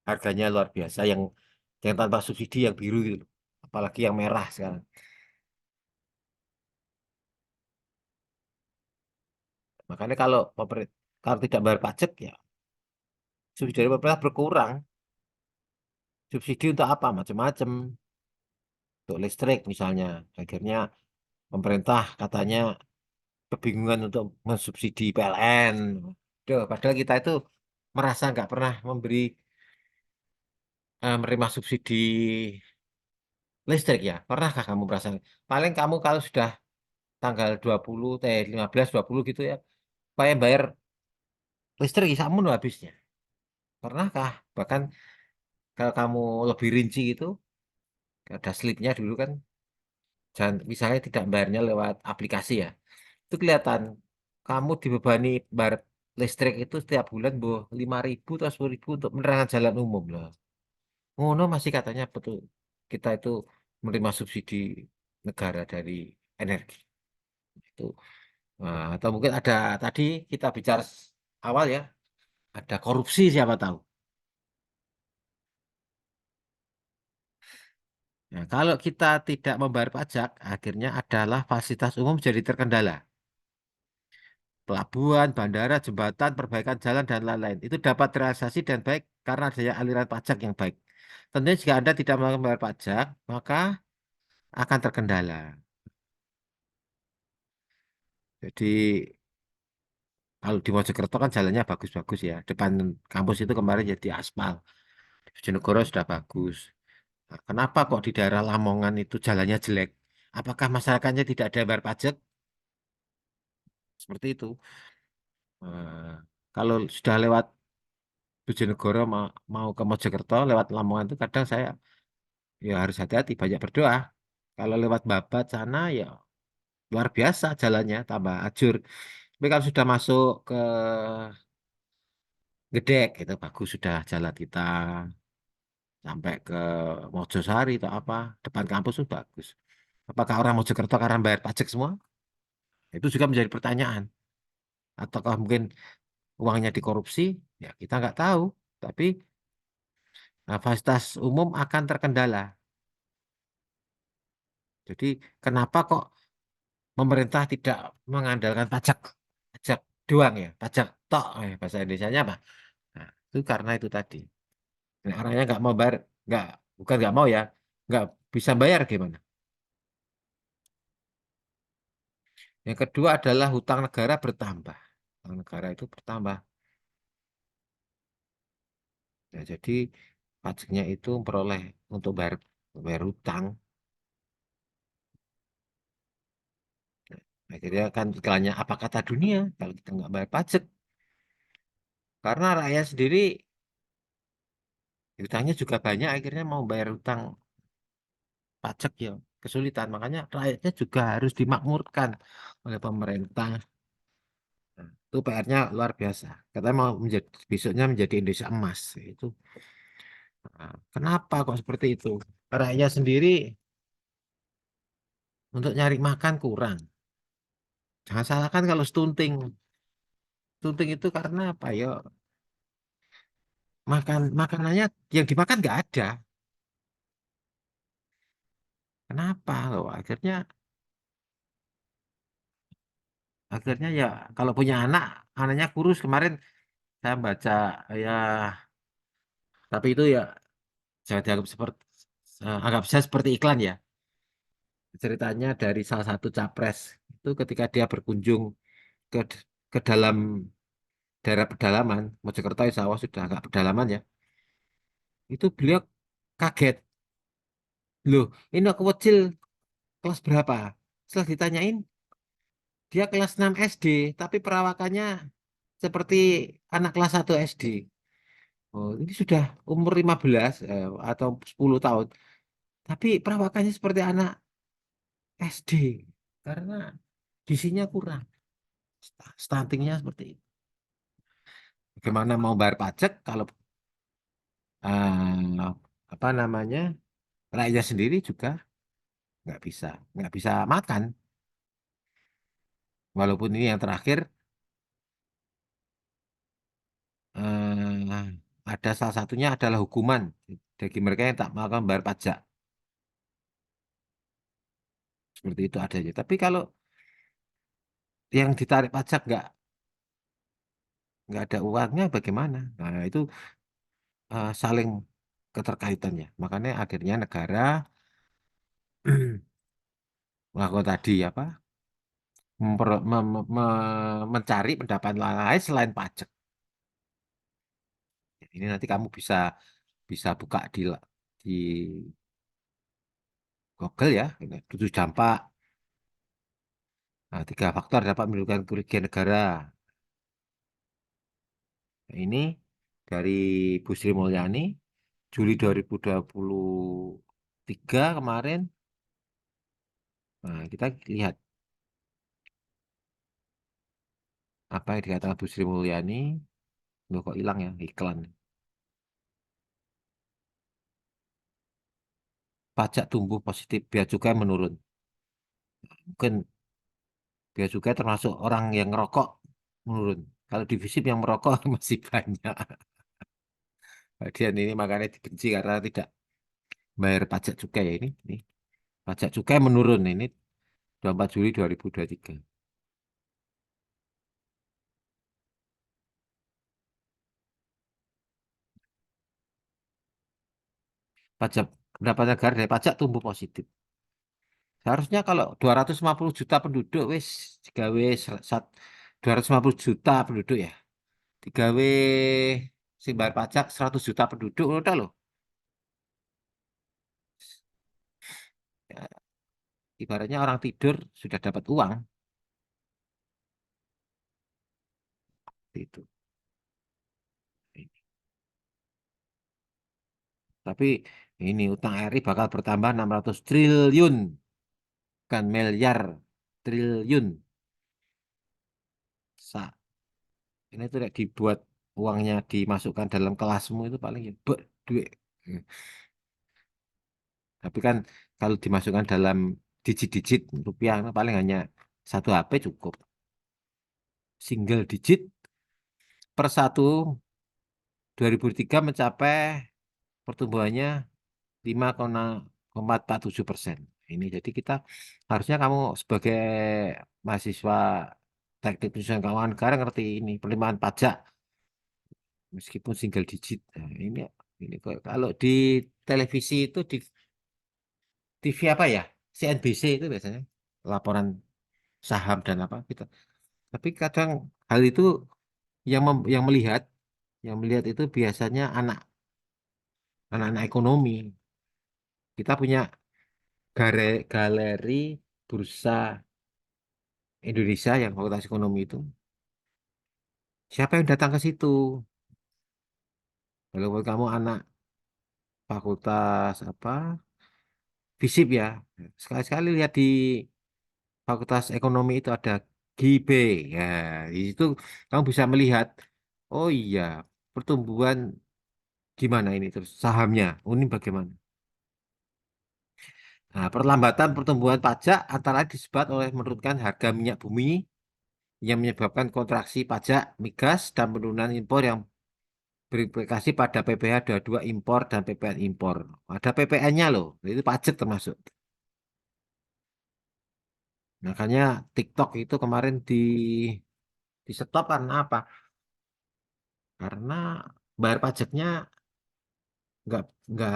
Harganya luar biasa yang tanpa subsidi yang biru itu. Apalagi yang merah sekarang. Makanya kalau tidak bayar pajak ya subsidi dari pemerintah berkurang. Subsidi untuk apa? Macam-macam. Untuk listrik misalnya. Akhirnya pemerintah katanya kebingungan untuk mensubsidi PLN. Duh, padahal kita itu merasa nggak pernah menerima subsidi listrik ya. Pernahkah kamu merasa? Paling kamu kalau sudah tanggal 20, 15, 20 gitu ya, kayak bayar listrik isamun habisnya. Pernahkah? Bahkan kalau kamu lebih rinci gitu, ada slipnya dulu kan, jangan, misalnya tidak bayarnya lewat aplikasi ya, itu kelihatan kamu dibebani bayar listrik itu setiap bulan 5.000 atau 10.000 untuk penerangan jalan umum loh. Ngono masih katanya betul kita itu menerima subsidi negara dari energi itu. Nah, atau mungkin ada tadi kita bicara awal ya, ada korupsi siapa tahu. Nah, kalau kita tidak membayar pajak, akhirnya adalah fasilitas umum jadi terkendala. Pelabuhan, bandara, jembatan, perbaikan jalan, dan lain-lain. Itu dapat terrealisasi dan baik karena adanya aliran pajak yang baik. Tentunya jika Anda tidak membayar pajak, maka akan terkendala. Jadi, kalau di Mojokerto kan jalannya bagus-bagus ya. Depan kampus itu kemarin jadi aspal. Di Bojonegoro sudah bagus. Nah, kenapa kok di daerah Lamongan itu jalannya jelek? Apakah masyarakatnya tidak ada yang bayar pajak? Seperti itu. Eh, kalau sudah lewat Bojonegoro mau ke Mojokerto lewat Lamongan itu kadang saya ya harus hati-hati banyak berdoa. Kalau lewat Babat sana ya luar biasa jalannya tambah ajur. Tapi kalau sudah masuk ke Gedek itu bagus sudah jalan kita sampai ke Mojosari atau apa depan kampus itu bagus. Apakah orang Mojokerto karena bayar pajak semua? Itu juga menjadi pertanyaan. Ataukah mungkin uangnya dikorupsi? Ya kita nggak tahu. Tapi fasilitas umum akan terkendala. Jadi kenapa kok pemerintah tidak mengandalkan pajak pajak doang ya, pajak tok, bahasa Indonesianya apa? Nah, itu karena itu tadi. Nah, orangnya nggak mau bayar, nggak bukan nggak mau ya, nggak bisa bayar gimana? Yang kedua adalah hutang negara bertambah. Hutang negara itu bertambah. Nah, jadi pajaknya itu memperoleh untuk bayar hutang. Akhirnya kan istilahnya apa kata dunia kalau kita nggak bayar pajak? Karena rakyat sendiri hutangnya juga banyak, akhirnya mau bayar hutang pajak ya kesulitan. Makanya rakyatnya juga harus dimakmurkan oleh pemerintah. Nah, itu PR-nya luar biasa. Katanya mau besoknya menjadi Indonesia emas. Itu kenapa kok seperti itu? Rakyat sendiri untuk nyari makan kurang. Jangan salahkan kalau stunting. Stunting itu karena apa ya? Makanannya yang dimakan nggak ada. Kenapa loh? Akhirnya ya kalau punya anak, anaknya kurus. Kemarin saya baca ya Tapi itu ya jangan dianggap seperti anggap saya seperti iklan ya. Ceritanya dari salah satu capres itu ketika dia berkunjung ke ke dalam daerah pedalaman, Mojokerto Insya Allah sudah agak pedalaman ya. Itu beliau kaget. Loh, ini aku kecil kelas berapa? Setelah ditanyain, dia kelas 6 SD, tapi perawakannya seperti anak kelas 1 SD. Oh, ini sudah umur 15 atau 10 tahun. Tapi perawakannya seperti anak SD. Karena gizinya kurang. Stuntingnya seperti itu. Bagaimana mau bayar pajak kalau eh, apa namanya rakyat sendiri juga nggak bisa makan. Walaupun ini yang terakhir ada salah satunya adalah hukuman bagi mereka yang tak melakukan bayar pajak. Seperti itu adanya. Tapi kalau yang ditarik pajak nggak ada uangnya bagaimana? Nah, itu saling keterkaitannya. Makanya akhirnya negara melakukan tadi apa? Mencari pendapatan lain selain pajak. Ini nanti kamu bisa bisa buka di Google ya. Ini 7 dampak. Nah, 3 faktor dapat menimbulkan kerugian negara. Nah, ini dari Bu Sri Mulyani Juli 2023 kemarin. Nah, kita lihat apa yang dikatakan Bu Sri Mulyani. Loh, kok hilang ya iklan. Pajak tumbuh positif, bea cukai menurun. Mungkin bea cukai termasuk orang yang ngerokok menurun. Kalau divisip yang merokok masih banyak. Bagian ini makanya dibenci karena tidak bayar pajak cukai ya ini. Pajak cukai menurun ini 24 Juli 2023. Pajak pendapatan negara dari pajak tumbuh positif. Seharusnya kalau 250 juta penduduk wis digawe 250 juta penduduk ya. Digawe sing bayar pajak 100 juta penduduk udah loh. Ya, ibaratnya orang tidur sudah dapat uang itu. Tapi ini utang RI bakal bertambah 600 triliun, kan miliar, triliun. Sa ini tuh kayak dibuat uangnya dimasukkan dalam kelasmu itu paling ya duit. Hmm. Tapi kan kalau dimasukkan dalam digit-digit rupiah itu paling hanya satu HP cukup. Single digit per satu 2003 mencapai pertumbuhannya 5,47%. Ini jadi kita harusnya kamu sebagai mahasiswa teknik pendidikan keuangan negara ngerti ini penerimaan pajak meskipun single digit. Nah, ini kalau di televisi itu di TV apa ya? CNBC itu biasanya laporan saham dan apa kita. Tapi kadang hal itu yang melihat itu biasanya anak-anak ekonomi. Kita punya galeri bursa Indonesia yang Fakultas Ekonomi itu. Siapa yang datang ke situ? Walaupun kamu anak fakultas apa? FISIP ya. Sekali-sekali lihat di Fakultas Ekonomi itu ada GIB. Ya, di situ kamu bisa melihat, oh iya, pertumbuhan gimana ini terus sahamnya. Oh, ini bagaimana? Nah, perlambatan pertumbuhan pajak antara lain disebabkan oleh menurunkan harga minyak bumi yang menyebabkan kontraksi pajak migas dan penurunan impor yang berimplikasi pada PPh 22 impor dan PPN impor. Ada PPN-nya loh, itu pajak termasuk. Makanya TikTok itu kemarin di stop karena apa? Karena bayar pajaknya nggak nggak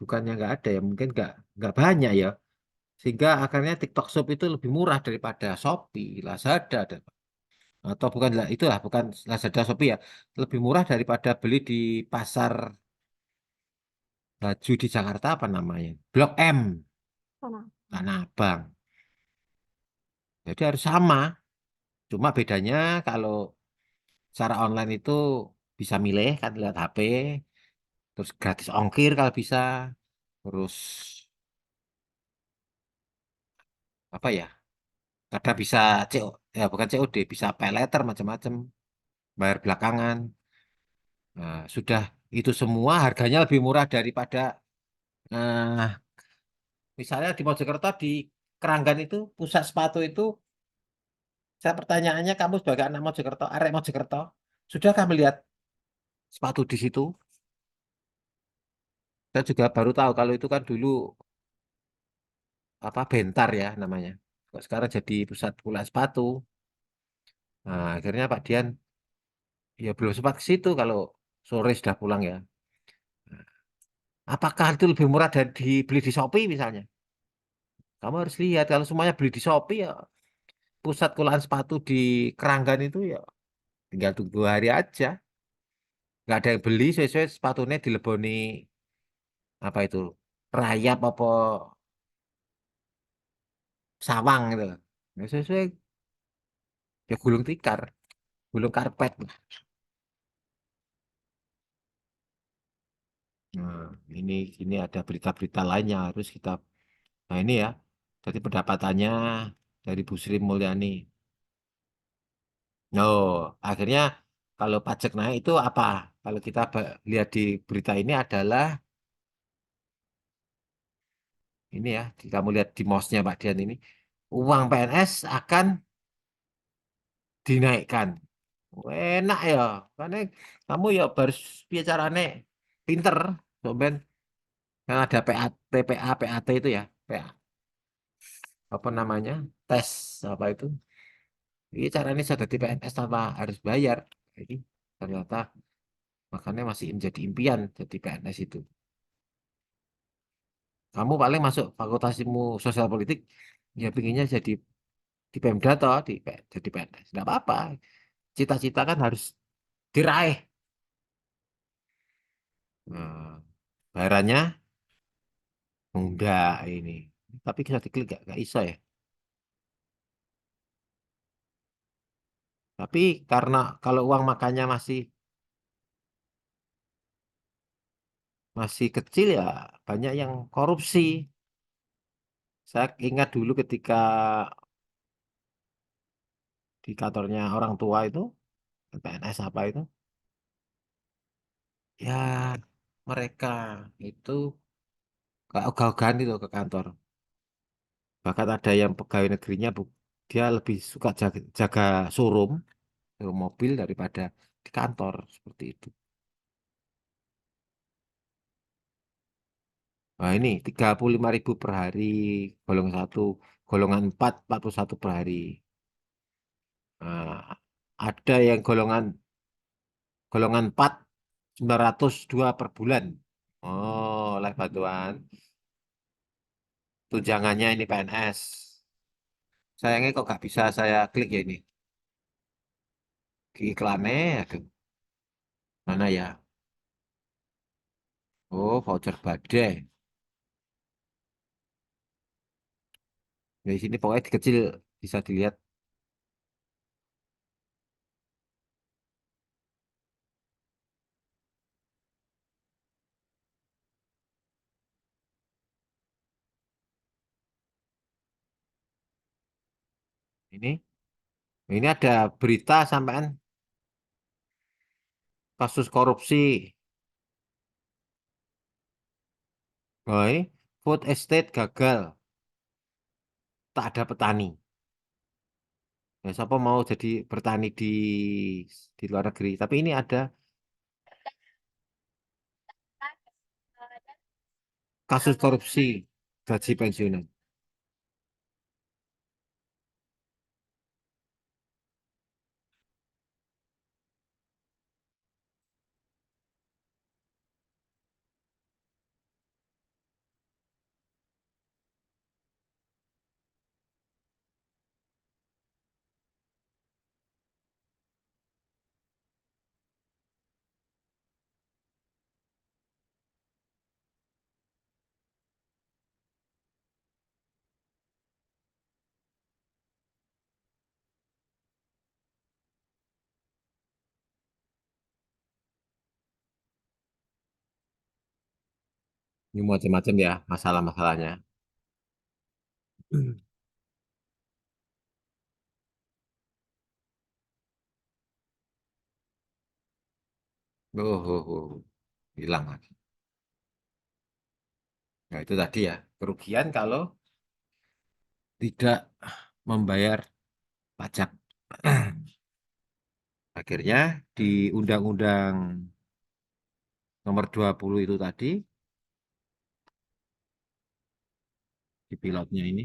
bukannya nggak ada ya, mungkin nggak banyak ya. Sehingga akhirnya TikTok Shop itu lebih murah daripada Shopee, Lazada, atau bukan lah itulah bukan Lazada Shopee ya, lebih murah daripada beli di pasar baju di Jakarta apa namanya? Blok M, Sana. Tanah Abang. Jadi harus sama. Cuma bedanya kalau secara online itu bisa milih kan lihat HP, terus gratis ongkir kalau bisa, terus apa ya? Kadang bisa CO, ya bukan COD, bisa pay later macam-macam, bayar belakangan. Nah, sudah itu semua harganya lebih murah daripada misalnya di Mojokerto di Keranggan itu pusat sepatu itu. Saya pertanyaannya kamu sebagai anak Mojokerto, arek Mojokerto, sudahkah melihat sepatu di situ? Saya juga baru tahu kalau itu kan dulu apa Bentar ya namanya. Kok sekarang jadi pusat pula sepatu. Nah, akhirnya Pak Dian ya belum sempat ke situ kalau sore sudah pulang ya. Apakah itu lebih murah dari dibeli di Shopee misalnya? Kamu harus lihat kalau semuanya beli di Shopee ya pusat kulaan sepatu di Keranggan itu ya tinggal tunggu hari aja. Nggak ada yang beli sesuai sepatunya dileboni apa itu rayap apa sawang gitu. Ya, sesuai ya gulung tikar, gulung karpet. Nah, ini ada berita-berita lainnya harus kita. Nah ini ya, jadi pendapatannya dari Bu Sri Mulyani. Oh, akhirnya kalau pajak naik itu apa? Kalau kita lihat di berita ini adalah ini ya, kamu lihat di mosnya Pak Dian ini, uang PNS akan dinaikkan. Enak ya, karena kamu ya harus bicarane pinter, soben. Kan ada PA, TPA, PAT itu ya, PA, apa namanya, tes apa itu? Ini caranya saya jadi PNS tanpa harus bayar. Jadi ternyata makanya masih menjadi impian jadi PNS itu. Kamu paling masuk fakultasmu sosial politik, ya pinginnya jadi di Pemda toh, jadi PNS. Tidak apa-apa. Cita-cita kan harus diraih. Nah, bayarannya enggak ini. Tapi bisa diklik nggak bisa ya. Tapi karena kalau uang makannya masih masih kecil ya banyak yang korupsi. Saya ingat dulu ketika di kantornya orang tua itu, PNS apa itu, ya mereka itu gak ogah-ogahan itu ke kantor. Bahkan ada yang pegawai negerinya dia lebih suka jaga showroom, showroom mobil daripada di kantor seperti itu. Nah ini 35.000 per hari, golongan satu, golongan 4, 41 per hari. Nah, ada yang golongan 4, 902 per bulan. Oh, oleh bantuan. Tunjangannya ini PNS. Sayangnya kok nggak bisa saya klik ya ini. Ke iklannya, aduh. Mana ya? Oh, voucher badai. Di sini pokoknya kecil bisa dilihat. Ini, ini ada berita sampean kasus korupsi. Oh, ini food estate gagal, tak ada petani. Ya, siapa mau jadi bertani di luar negeri? Tapi ini ada kasus korupsi gaji pensiunan. Ini macam-macam ya masalah-masalahnya. Hilang lagi. Nah, itu tadi ya, kerugian kalau tidak membayar pajak. Akhirnya di Undang-Undang nomor 20 itu tadi, di pilotnya ini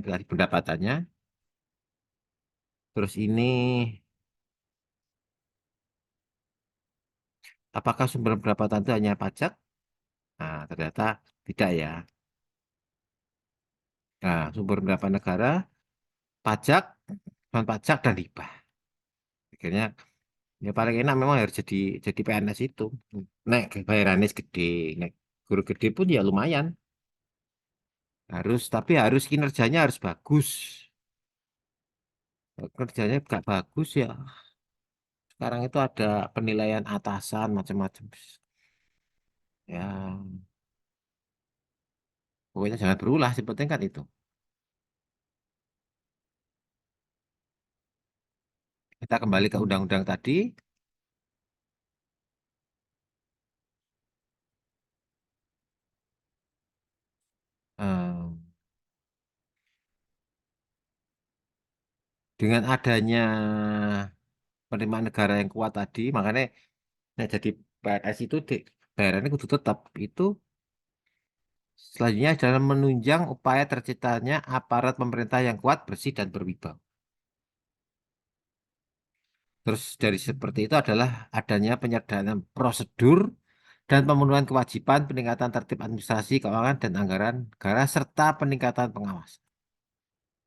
tadi pendapatannya. Terus ini, apakah sumber pendapatan itu hanya pajak? Nah, ternyata tidak ya. Nah, sumber pendapatan negara, pajak, non pajak, dan hibah. Akhirnya, ya paling enak memang harus jadi PNS itu. Nek bayarannya gede, nek guru gede pun ya lumayan. Tapi harus kinerjanya harus bagus. Kalau kerjanya gak bagus ya. Sekarang itu ada penilaian atasan macam-macam. Ya, pokoknya jangan berulah. Seperti kan itu. Kita kembali ke undang-undang tadi. Eh, dengan adanya penerimaan negara yang kuat tadi, makanya jadi PNS itu bayarannya kudu tetap. Itu selanjutnya adalah menunjang upaya terciptanya aparat pemerintah yang kuat, bersih, dan berwibawa. Terus dari seperti itu adalah adanya penyederhanaan prosedur dan pemenuhan kewajiban, peningkatan tertib administrasi, keuangan, dan anggaran negara, serta peningkatan pengawasan.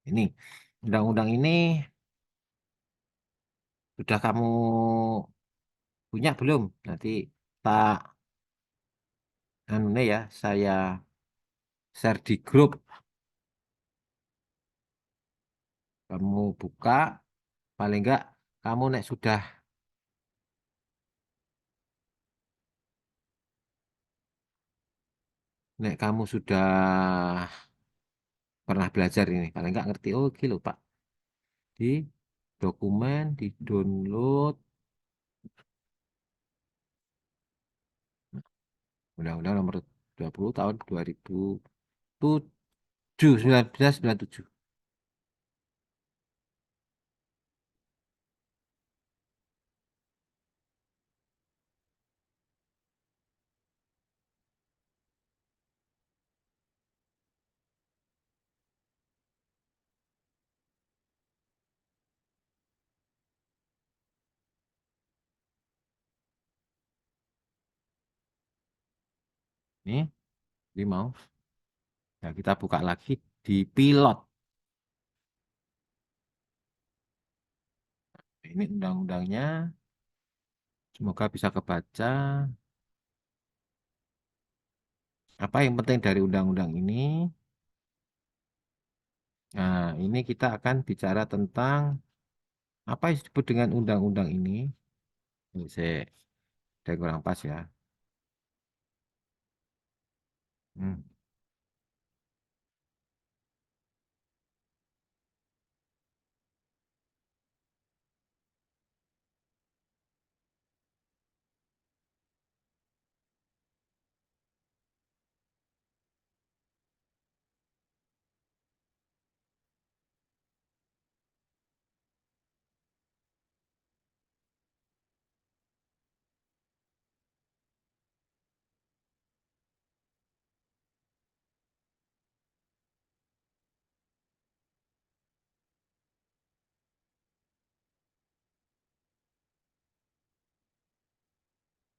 Ini, undang-undang ini sudah kamu punya belum? Nanti tak anu ya, saya share di grup. Kamu buka, paling enggak kamu nek kamu sudah pernah belajar ini, paling enggak ngerti. Oh, gitu Pak. Di dokumen, di download Undang-Undang nomor 20 tahun 2007, 1997. Ini mau. Nah, kita buka lagi di pilot. Ini undang-undangnya. Semoga bisa kebaca. Apa yang penting dari undang-undang ini? Nah, ini kita akan bicara tentang apa yang disebut dengan undang-undang ini. Ini saya kurang pas ya. Hmm,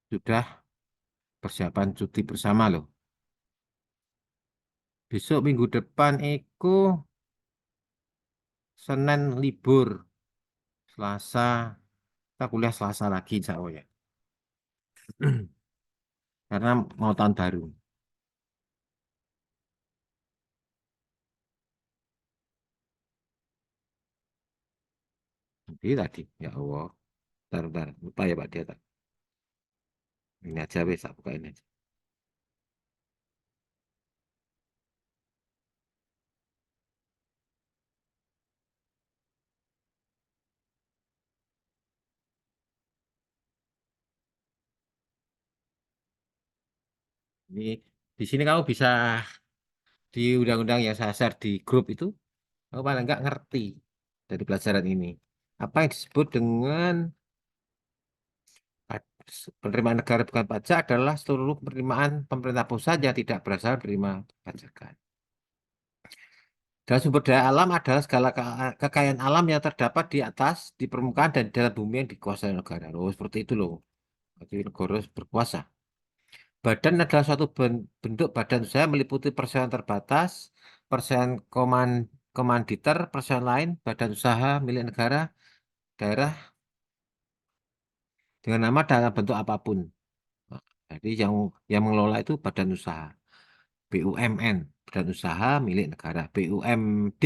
sudah persiapan cuti bersama loh. Besok minggu depan itu Senin libur. Selasa, kita kuliah Selasa lagi insya Allah ya. karena mau tahun baru. Jadi tadi, ya Allah, bentar, lupa ya Pak dia. Ini aja wes, aku buka ini aja. Ini di sini kamu bisa di undang-undang yang saya share di grup itu, kamu paling nggak ngerti dari pelajaran ini. Apa yang disebut dengan penerimaan negara bukan pajak adalah seluruh penerimaan pemerintah pusat yang tidak berasal dari pajakan. Dan sumber daya alam adalah segala kekayaan alam yang terdapat di atas, di permukaan, dan di dalam bumi yang dikuasai negara. Oh, seperti itu loh. Jadi negara berkuasa. Badan adalah suatu bentuk badan usaha meliputi perseroan terbatas, perseroan komanditer, perseroan lain, badan usaha milik negara, daerah dengan nama dalam bentuk apapun. Nah, jadi yang mengelola itu badan usaha. BUMN, badan usaha milik negara. BUMD,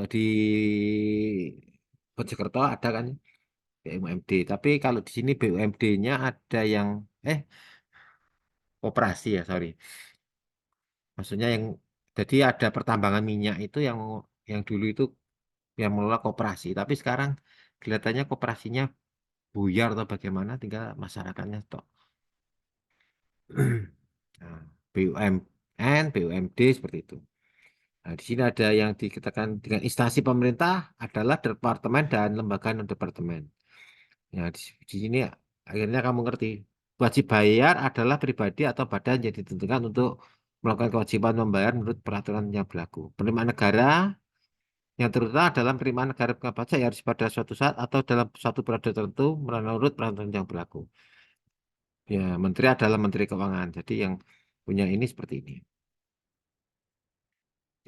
di Mojokerto ada kan BUMD. Tapi kalau di sini BUMD-nya ada yang operasi ya, sorry. Maksudnya jadi ada pertambangan minyak itu yang dulu itu yang mengelola koperasi. Tapi sekarang kelihatannya koperasinya buyar atau bagaimana, tinggal masyarakatnya tok. Nah, BUMN, BUMD seperti itu. Nah, di sini ada yang dikatakan dengan instansi pemerintah adalah departemen dan lembaga non departemen. Ya, di sini akhirnya kamu ngerti. Wajib bayar adalah pribadi atau badan yang ditentukan untuk melakukan kewajiban membayar menurut peraturan yang berlaku. Penerimaan negara yang terutama dalam penerimaan negara bukan pajak yang harus pada suatu saat atau dalam suatu periode tertentu menurut peraturan yang berlaku. Ya, menteri adalah menteri keuangan. Jadi yang punya ini seperti ini.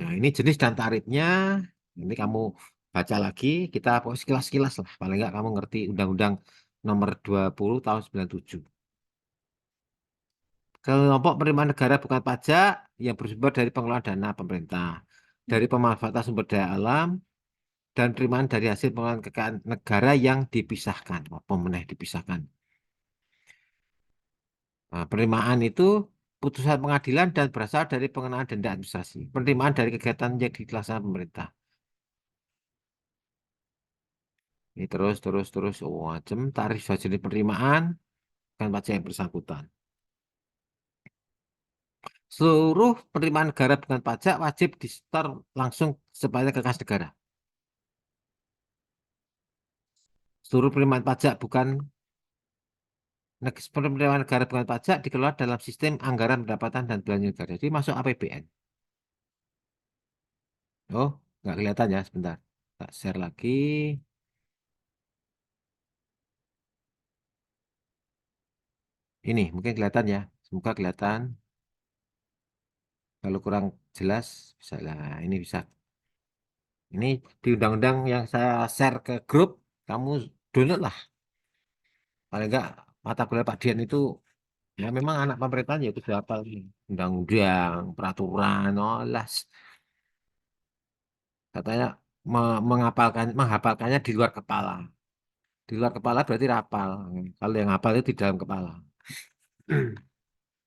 Nah, ini jenis dan tarifnya. Ini kamu baca lagi, kita pokoknya sekilas-sekilas lah. Paling nggak kamu ngerti Undang-Undang nomor 20 tahun 97. Kelompok penerimaan negara bukan pajak yang bersumber dari pengelolaan dana pemerintah, dari pemanfaatan sumber daya alam, dan penerimaan dari hasil pengelolaan kekayaan negara yang dipisahkan. Apa meneh dipisahkan? Nah, penerimaan itu putusan pengadilan dan berasal dari pengenaan denda administrasi. Penerimaan dari kegiatan yang dilaksanakan pemerintah. Ini terus, oh, macam tarif jenis penerimaan kan pajak yang bersangkutan. Seluruh penerimaan negara bukan pajak wajib disetor langsung sebanyak ke kas negara. Seluruh penerimaan pajak bukan penerimaan negara bukan pajak dikelola dalam sistem anggaran pendapatan dan belanja negara. Jadi masuk APBN. Oh, nggak kelihatan ya, sebentar. Tak share lagi. Ini mungkin kelihatan ya. Semoga kelihatan. Kalau kurang jelas, bisa lah. Ini bisa. Ini di undang-undang yang saya share ke grup, kamu download lah. Paling enggak mata kuliah Pak Dian itu ya memang anak pemerintahan ya itu sudah hafal nih. Undang-undang, peraturan, oh las. Katanya menghafalkannya di luar kepala. Di luar kepala berarti rapal. Kalau yang hafal itu di dalam kepala.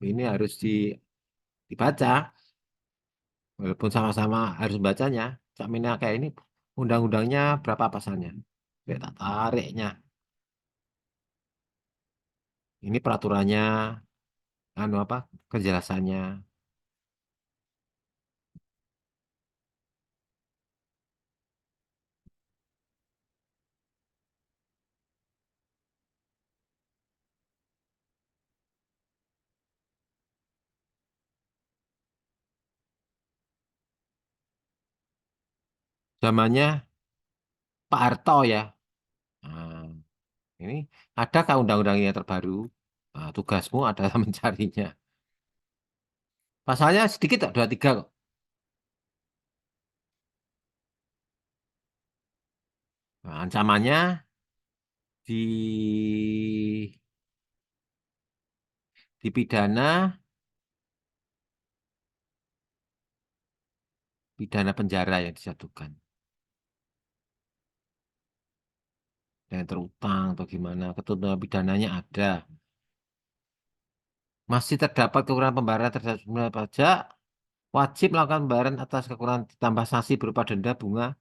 Ini harus dibaca, walaupun sama-sama harus bacanya. Cak Mina kayak ini undang-undangnya berapa pasalnya? Kayak tak tariknya. Ini peraturannya, anu apa? Kejelasannya. Zamannya Pak Harto ya. Nah, ini adakah undang-undang yang terbaru? Nah, tugasmu adalah mencarinya. Pasalnya sedikit kok, 23 kok. Nah, ancamannya di dipidana, pidana penjara yang dijatuhkan. Yang terutang atau gimana, ketentuan pidananya ada. Masih terdapat kekurangan pembayaran terhadap jumlah pajak, wajib melakukan pembayaran atas kekurangan ditambah sanksi berupa denda bunga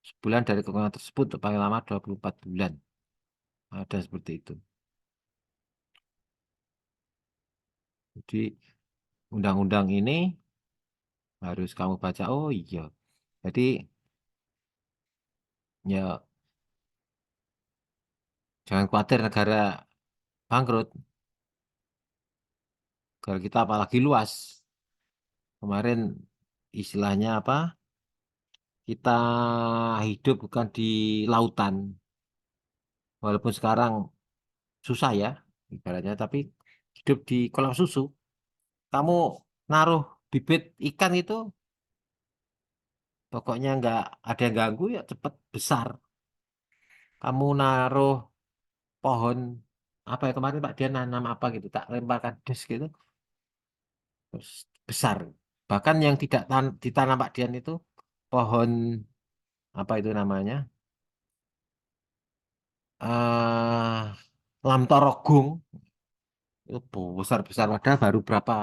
sebulan dari kekurangan tersebut untuk paling lama 24 bulan. Ada seperti itu. Jadi undang-undang ini harus kamu baca. Oh iya. Jadi ya jangan khawatir negara bangkrut. Negara kita apalagi luas. Kemarin istilahnya apa? Kita hidup bukan di lautan. Walaupun sekarang susah ya ibaratnya, tapi hidup di kolam susu. Kamu naruh bibit ikan itu pokoknya nggak ada yang ganggu ya cepet besar. Kamu naruh pohon apa ya kemarin Pak dia nanam apa gitu tak lemparkan des gitu terus besar. Bahkan yang tidak ditanam Pak Dian itu pohon apa itu namanya lam torogung itu besar-besar padahal baru berapa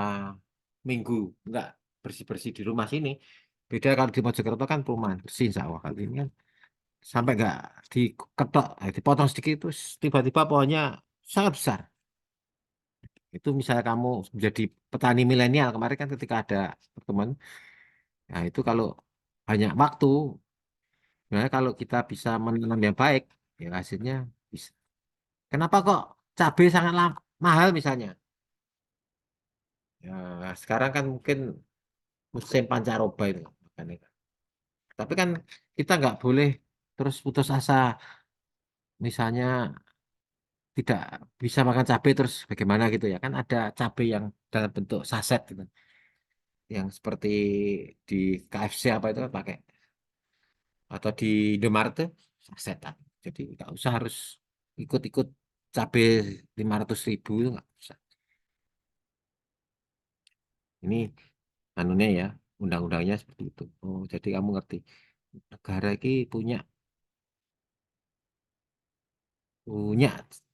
minggu nggak bersih-bersih di rumah sini. Beda kalau di Mojokerto kan perumahan bersih insya Allah. Kali ini kan sampai nggak diketok, dipotong sedikit terus tiba-tiba pohonnya sangat besar. Itu misalnya kamu menjadi petani milenial kemarin kan ketika ada pertemuan, nah itu kalau banyak waktu, sebenarnya kalau kita bisa menanam yang baik, ya hasilnya bisa. Kenapa kok cabai sangat mahal misalnya? Ya, sekarang kan mungkin musim pancaroba itu. Makanya. Tapi kan kita nggak boleh terus putus asa. Misalnya tidak bisa makan cabai terus bagaimana gitu ya. Kan ada cabai yang dalam bentuk saset gitu. Yang seperti di KFC apa itu kan pakai. Atau di Indomaret tuh sasetan. Jadi nggak usah harus ikut-ikut cabai 500.000 itu nggak usah. Ini anunya ya, undang-undangnya seperti itu. Oh, jadi kamu ngerti. Negara ini punya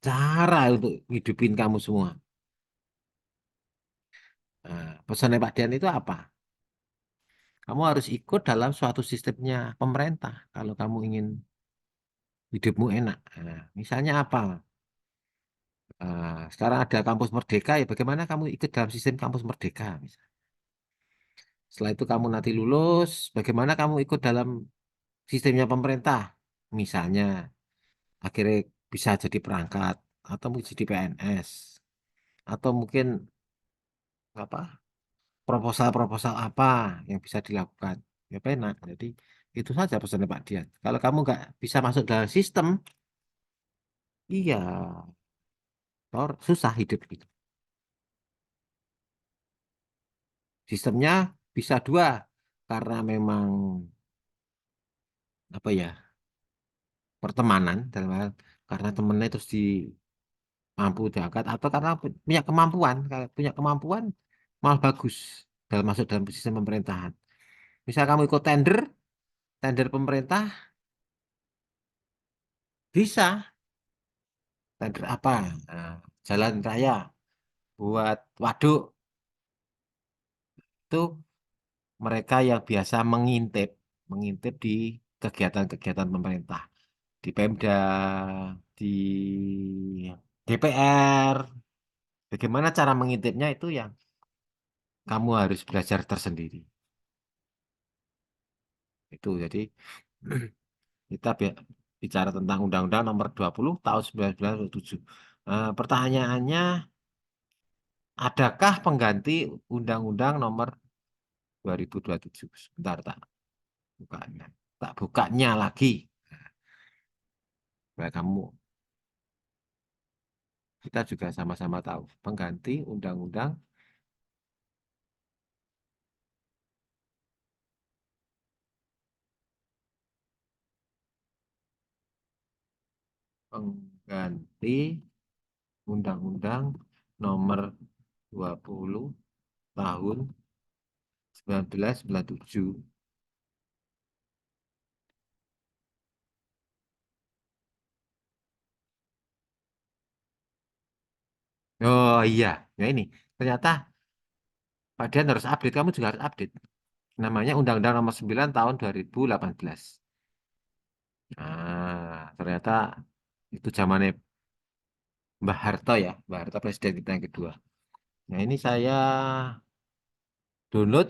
cara untuk ngidupin kamu semua. Nah, pesannya Pak Dian itu apa? Kamu harus ikut dalam suatu sistemnya pemerintah kalau kamu ingin hidupmu enak. Nah, misalnya apa? Sekarang ada kampus Merdeka ya bagaimana kamu ikut dalam sistem kampus Merdeka? Setelah itu kamu nanti lulus, bagaimana kamu ikut dalam sistemnya pemerintah? Misalnya akhirnya bisa jadi perangkat atau mungkin jadi PNS atau mungkin apa proposal-proposal apa yang bisa dilakukan. Ya enak. Jadi itu saja pesannya Pak Dian. Kalau kamu nggak bisa masuk dalam sistem, iya, susah hidup gitu. Sistemnya bisa dua, karena memang apa ya pertemanan dalam hal karena temennya terus mampu diangkat atau karena punya kemampuan. Kalau punya kemampuan malah bagus dalam masuk dalam sistem pemerintahan. Misal kamu ikut tender, tender pemerintah bisa tender apa? Nah, jalan raya buat waduk itu mereka yang biasa mengintip di kegiatan-kegiatan pemerintah di Pemda, di DPR. Bagaimana cara mengintipnya itu yang kamu harus belajar tersendiri. Itu jadi kita bicara tentang Undang-Undang Nomor 20 Tahun 1997. Pertanyaannya, adakah pengganti Undang-Undang Nomor 2027? Sebentar tak bukanya. Tak bukanya lagi. Supaya kamu kita juga sama-sama tahu pengganti Undang-Undang pengganti Undang-Undang Nomor 20 tahun 1997. Oh iya, nah ini ternyata Pak Dian harus update, kamu juga harus update. Namanya Undang-Undang Nomor 9 Tahun 2018. Nah, ternyata itu zamannya Mbah Harto ya, Mbah Harto presiden kita yang kedua. Nah, ini saya download,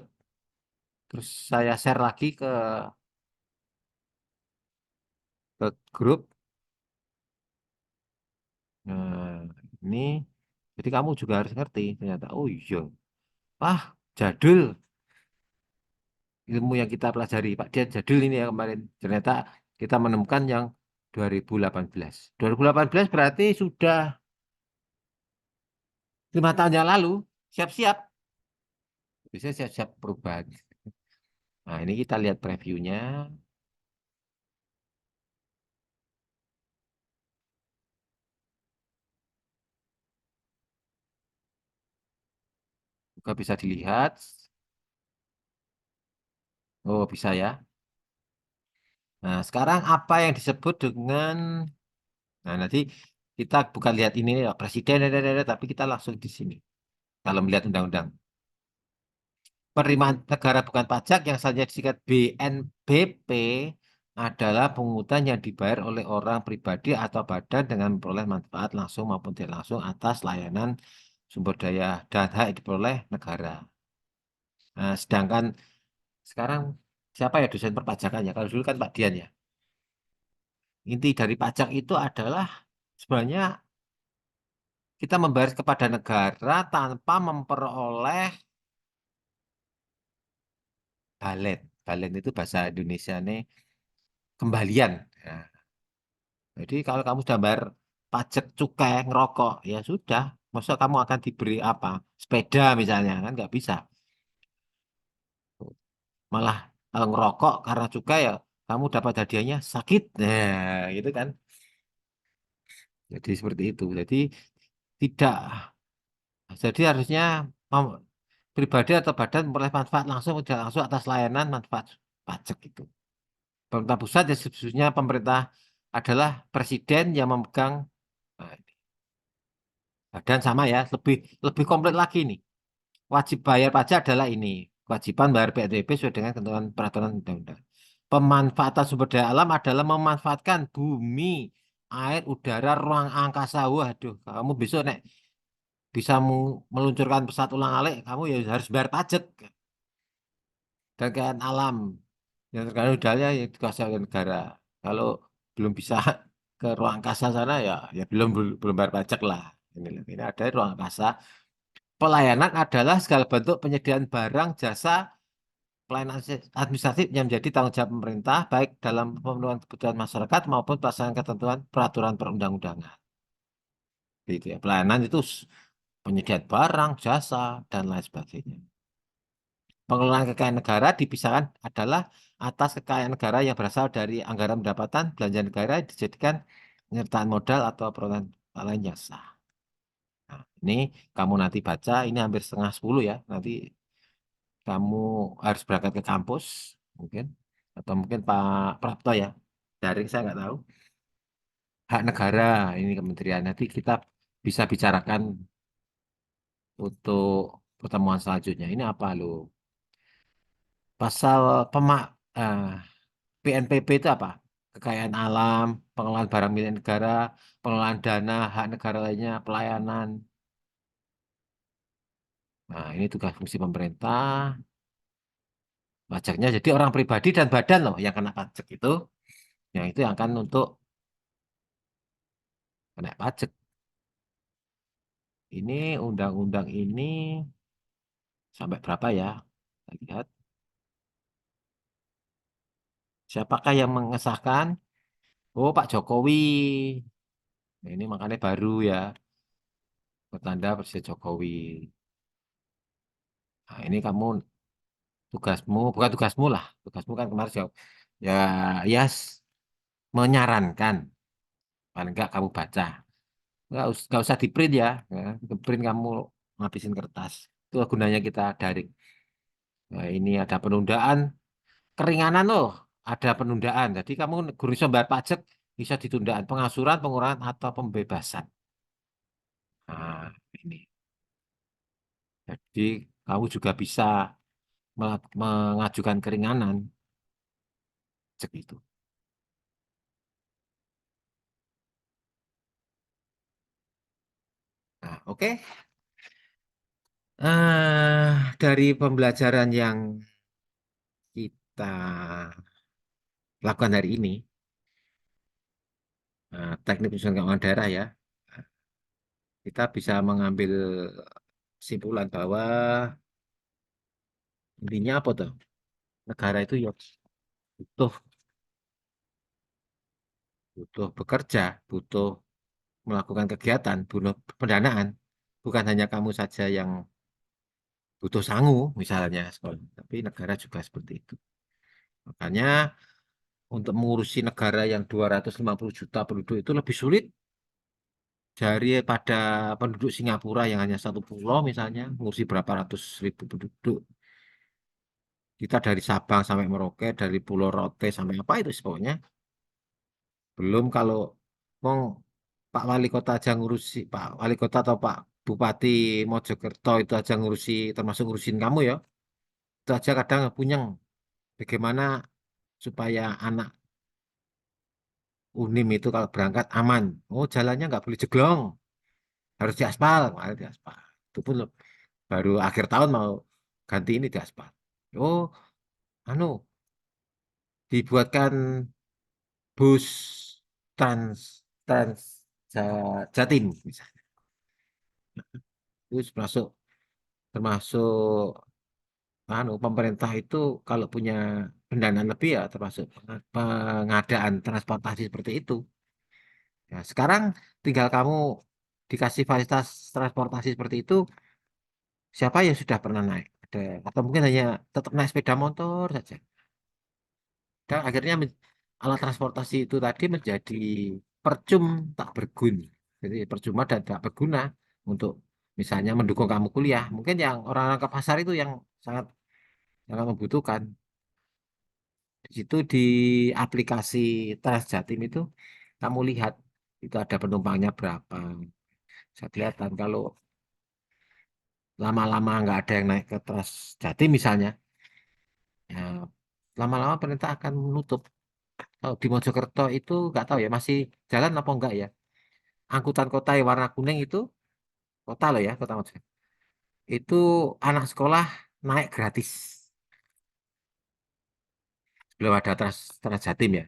terus saya share lagi ke grup. Nah, ini, jadi kamu juga harus ngerti ternyata. Oh iya, ah jadul ilmu yang kita pelajari. Pak Dian jadul ini ya kemarin. Ternyata kita menemukan yang 2018. 2018 berarti sudah 5 tahun yang lalu. Siap-siap. Bisa siap-siap perubahan. Nah, ini kita lihat previewnya. Juga bisa dilihat. Oh, bisa ya. Nah, sekarang apa yang disebut dengan... Nah, nanti kita bukan lihat ini ya, presiden, tapi kita langsung di sini. Kalau melihat undang-undang. Penerimaan negara bukan pajak yang selanjutnya disingkat BNBP adalah pungutan yang dibayar oleh orang pribadi atau badan dengan memperoleh manfaat langsung maupun tidak langsung atas layanan sumber daya dan hak yang diperoleh negara. Nah, sedangkan sekarang siapa ya dosen perpajakannya? Kalau dulu kan Pak Dian ya. Inti dari pajak itu adalah sebenarnya kita membayar kepada negara tanpa memperoleh balen. Balen itu bahasa Indonesia nih kembalian. Nah, jadi kalau kamu sudah bayar pajak cukai ngerokok, ya sudah. Masa kamu akan diberi apa? Sepeda misalnya kan nggak bisa. Malah kalau ngerokok karena cukai ya kamu dapat hadiahnya sakit. Nah, gitu kan. Jadi seperti itu. Jadi tidak. Jadi harusnya mem- pribadi atau badan memperoleh manfaat langsung atau tidak langsung atas layanan manfaat pajak itu. Pemerintah pusat ya sebetulnya pemerintah adalah presiden yang memegang badan sama ya, lebih lebih komplit lagi nih. Wajib bayar pajak adalah ini. Kewajiban bayar PNBP sesuai dengan ketentuan peraturan undang-undang. Pemanfaatan sumber daya alam adalah memanfaatkan bumi, air, udara, ruang angkasa. Waduh, kamu besok nek bisa meluncurkan pesawat ulang-alik, kamu ya harus bayar pajak. Dan kekayaan alam yang terkait udara yang dikuasai oleh negara. Kalau belum bisa ke ruang angkasa sana ya ya belum bayar pajak lah. Ini ada ruang angkasa. Pelayanan adalah segala bentuk penyediaan barang, jasa, pelayanan administratif yang menjadi tanggung jawab pemerintah, baik dalam pemenuhan kebutuhan masyarakat maupun pelaksanaan ketentuan peraturan perundang-undangan. Gitu ya. Pelayanan itu penyediaan barang, jasa, dan lain sebagainya. Pengelolaan kekayaan negara dipisahkan adalah atas kekayaan negara yang berasal dari anggaran pendapatan belanja negara dijadikan penyertaan modal atau perolehan lain yang sah. Nah, ini kamu nanti baca, ini hampir setengah 10 ya. Nanti kamu harus berangkat ke kampus mungkin atau mungkin Pak Prapto ya daring saya nggak tahu hak negara ini kementerian nanti kita bisa bicarakan untuk pertemuan selanjutnya ini apa lo pasal pemak eh, PNPB itu apa kekayaan alam pengelolaan barang milik negara pengelolaan dana hak negara lainnya pelayanan nah ini tugas fungsi pemerintah pajaknya jadi orang pribadi dan badan loh yang kena pajak itu yang itu yang akan untuk kena pajak. Ini undang-undang ini sampai berapa ya? Kita lihat. Siapakah yang mengesahkan? Oh, Pak Jokowi. Nah, ini makanya baru ya. Bertanda Presiden Jokowi. Nah, ini kamu tugasmu, bukan tugasmu lah. Tugasmu kan kemarin jawab. Ya, ya menyarankan. Paling enggak kamu baca. Nggak usah di print ya. Ya, di print kamu. ngabisin kertas. Itu gunanya kita daring. Nah, ini ada penundaan, keringanan loh. Ada penundaan. Jadi kamu guru bayar pajak bisa ditundaan pengasuran, pengurangan atau pembebasan. Nah, ini. Jadi kamu juga bisa mengajukan keringanan. Cek itu. Nah, oke. Dari pembelajaran yang kita lakukan hari ini, teknik penyusunan keuangan daerah ya, kita bisa mengambil kesimpulan bahwa intinya apa tuh? Negara itu ya butuh butuh bekerja, butuh melakukan kegiatan, butuh pendanaan. Bukan hanya kamu saja yang butuh sangu, misalnya sekolah, tapi negara juga seperti itu. Makanya untuk mengurusi negara yang 250 juta penduduk itu lebih sulit daripada penduduk Singapura yang hanya satu pulau misalnya, mengurusi berapa ratus ribu penduduk. Kita dari Sabang sampai Merauke, dari Pulau Rote sampai apa itu pokoknya. Belum kalau mau Pak Wali Kota aja ngurusi, Pak Wali Kota atau Pak Bupati Mojokerto itu aja ngurusi, termasuk ngurusin kamu ya. Itu aja kadang punyeng. Bagaimana supaya anak Unim itu kalau berangkat aman. Oh jalannya nggak boleh jeglong, harus diaspal, harus diaspal. Itu pun baru akhir tahun mau ganti ini diaspal. Oh, anu dibuatkan bus trans Jatim misalnya. Itu termasuk pemerintah itu kalau punya pendanaan lebih ya termasuk pengadaan transportasi seperti itu. Ya, sekarang tinggal kamu dikasih fasilitas transportasi seperti itu, siapa yang sudah pernah naik? Ada, atau mungkin hanya tetap naik sepeda motor saja. Dan akhirnya alat transportasi itu tadi menjadi percum tak berguna. Jadi percuma dan tak berguna untuk misalnya mendukung kamu kuliah. Mungkin yang orang-orang ke pasar itu yang sangat sangat membutuhkan. Di situ di aplikasi Transjatim itu kamu lihat itu ada penumpangnya berapa. Bisa kelihatan kalau lama-lama nggak ada yang naik ke Transjatim misalnya, ya lama-lama pemerintah akan menutup. Kalau di Mojokerto itu nggak tahu ya masih jalan apa enggak ya. Angkutan kota yang warna kuning itu kota loh ya kota Mojokerto. Itu anak sekolah naik gratis. Belum ada Transjatim ya.